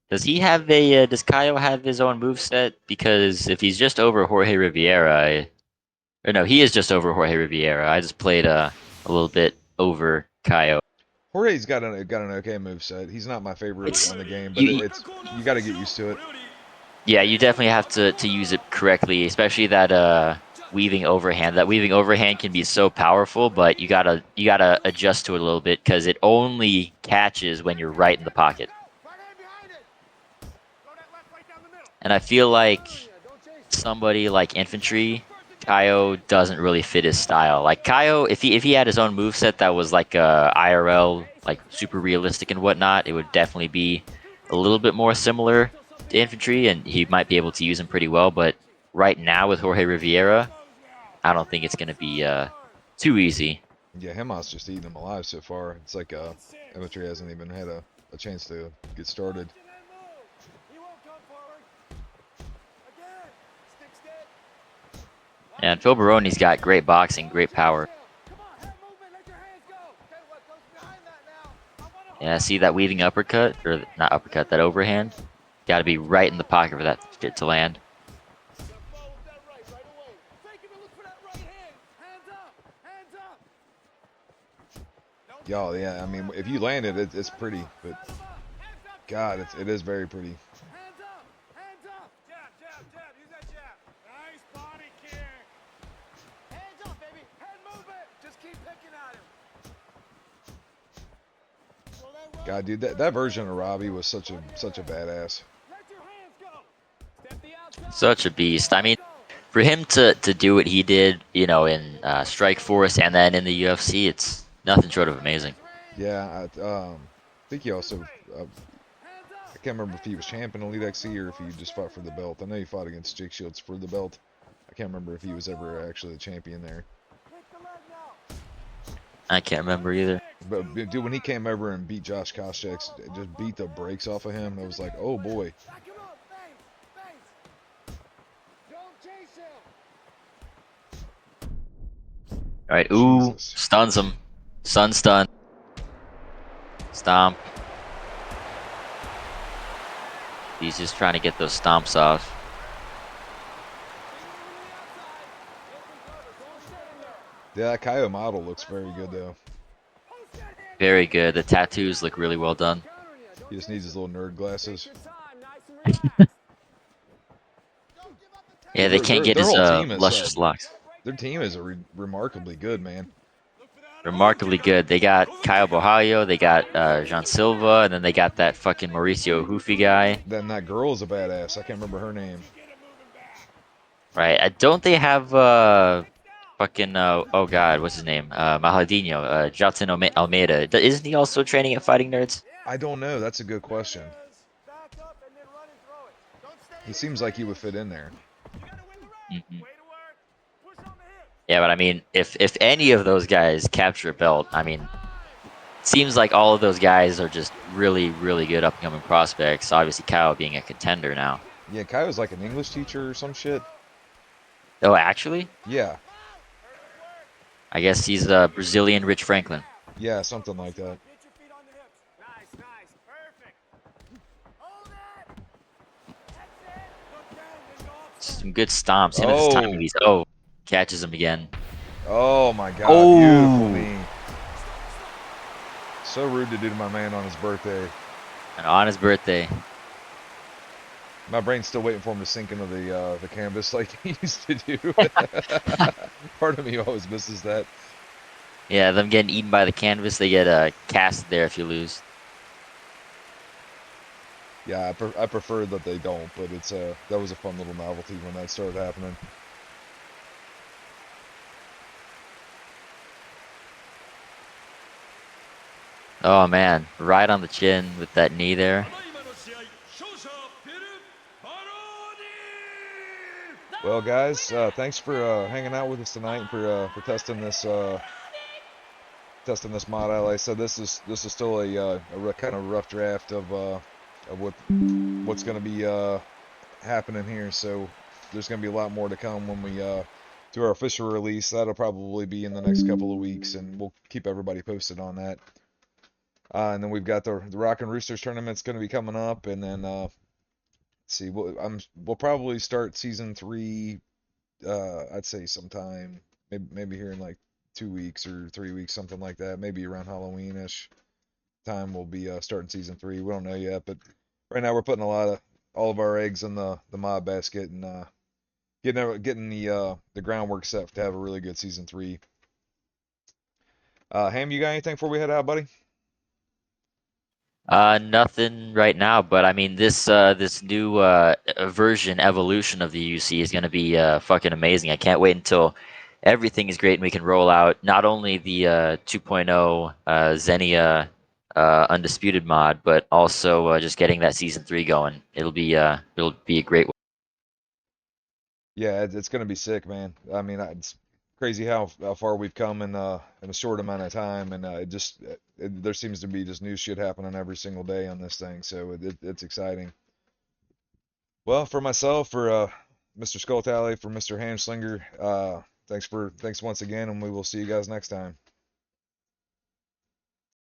S3: Does he have does Kyle have his own moveset? Because if he's just over Jorge Riviera, or no, he is just over Jorge Riviera. I just played a little bit over Kyle.
S2: Jorge's got an okay moveset. He's not my favorite
S3: It's
S2: on the game, but
S3: you,
S2: it's you got to get used to it.
S3: yeah, you definitely have to use it correctly, especially that weaving overhand. That weaving overhand can be so powerful, but you gotta adjust to it a little bit because it only catches when you're right in the pocket. And I feel like somebody like infantry, Kaio doesn't really fit his style. Like Kaio, if he had his own moveset that was like IRL, like super realistic and whatnot, it would definitely be a little bit more similar to infantry, and he might be able to use them pretty well. But right now with Jorge Riviera, I don't think it's gonna be too easy.
S2: Yeah, Himoth's just eating them alive so far. It's like infantry hasn't even had a chance to get started.
S3: And Phil Baroni's got great boxing, great power. Yeah, see that weaving uppercut, or not uppercut, that overhand? Got to be right in the pocket for that shit to land.
S5: Step forward with that right away. Fake him and look for that right hand. Hands up. Hands up. Don't
S2: Y'all,
S5: get
S2: yeah, I
S5: hit.
S2: mean, if you land it, it's pretty, but
S5: Set him up. Hands up. Get
S2: God,
S5: down.
S2: it is very pretty.
S5: Hands up. Hands up. Jab, jab, jab. Use that jab. Nice body kick. Hands up, baby. Head movement. Just keep picking at him. Throw that right.
S2: God, dude, that version of Robbie was such a badass.
S5: Let your hands go. Step the outside.
S3: Such a beast. I mean, for him to do what he did, you know, in Strike Force and then in the UFC, it's nothing short of amazing.
S2: Yeah, I think he also, I can't remember if he was champion Elite XC or if he just fought for the belt. I know he fought against Jake Shields for the belt. I can't remember if he was ever actually the champion there.
S3: I can't remember either.
S2: But dude, when he came over and beat Josh Koscheck, just beat the brakes off of him, I was like, oh boy.
S5: Back him up. Face. Face. Don't chase him.
S3: All right, ooh,
S2: Jesus.
S3: stuns him. Sun stun. Stomp. He's just trying to get those stomps off.
S2: Yeah, that Kaio model looks very good though.
S3: Very good. The tattoos look really well done.
S2: He just needs his little nerd glasses.
S3: Yeah, they can't get
S2: Their
S3: his
S2: whole team is
S3: lustrous locks.
S2: their team is remarkably good, man.
S3: Remarkably good. They got Kyle Bohalio, they got Jean Silva, and then they got that fucking Mauricio Hoofy guy.
S2: Then that girl is a badass. I can't remember her name.
S3: Right. Don't they have fucking oh god, what's his name? Mahadinho, Jatin Almeida. Isn't he also training at Fighting Nerds?
S2: I don't know. That's a good question.
S5: Back up and then run and throw it. Don't stay
S2: He seems like he would fit in there.
S5: You gotta win the round.
S3: Mhm.
S5: Way to work. Push on the hips.
S3: Yeah, but I mean, if any of those guys capture a belt, I mean, it seems like all of those guys are just really, really good up and coming prospects. Obviously, Kyle being a contender now.
S2: Yeah, Kaio's like an English teacher or some shit.
S3: Oh, actually,
S2: Yeah,
S3: I guess he's Brazilian Rich Franklin.
S2: yeah, something like that.
S5: Get your feet on the hips. Nice, nice. Perfect. Hold it. That's it. Look down, then go up.
S3: Some good stomps. Him and his
S2: Oh.
S3: timing. Oh, catches him again.
S2: Oh my god,
S3: Oh.
S2: beautiful knee. So rude to do to my man on his birthday.
S3: And on his birthday.
S2: My brain's still waiting for him to sink into the canvas like he used to do. Part of me always misses that.
S3: Yeah, them getting eaten by the canvas, they get cast there if you lose.
S2: Yeah, I prefer that they don't, but it's that was a fun little novelty when that started happening.
S3: Oh man, right on the chin with that knee there.
S2: Well, guys, thanks for hanging out with us tonight and for testing this mod out. Like I said, this is still a kind of rough draft of what's going to be happening here. So there's going to be a lot more to come when we do our official release. That'll probably be in the next couple of weeks, and we'll keep everybody posted on that. And then we've got the Rock and Roosters tournament's going to be coming up, and then let's see, we'll probably start season 3. I'd say sometime, maybe here in like 2 weeks or 3 weeks, something like that. Maybe around Halloween-ish time we'll be starting season 3. We don't know yet, but right now we're putting all of our eggs in the mod basket and getting the groundwork set to have a really good season 3. Ham, you got anything before we head out, buddy?
S3: Nothing right now, but I mean this new version evolution of the UC is gonna be fucking amazing. I can't wait until everything is great and we can roll out not only the 2.0 Xenia Undisputed mod, but also just getting that season 3 going. It'll be a great one.
S2: Yeah, it's gonna be sick, man. I mean, it's crazy how far we've come in a short amount of time, and there seems to be just new shit happening every single day on this thing, so it's exciting. Well, for myself, for Mr. Skull Tally, for Mr. Hamslinger, thanks once again, and we will see you guys next time.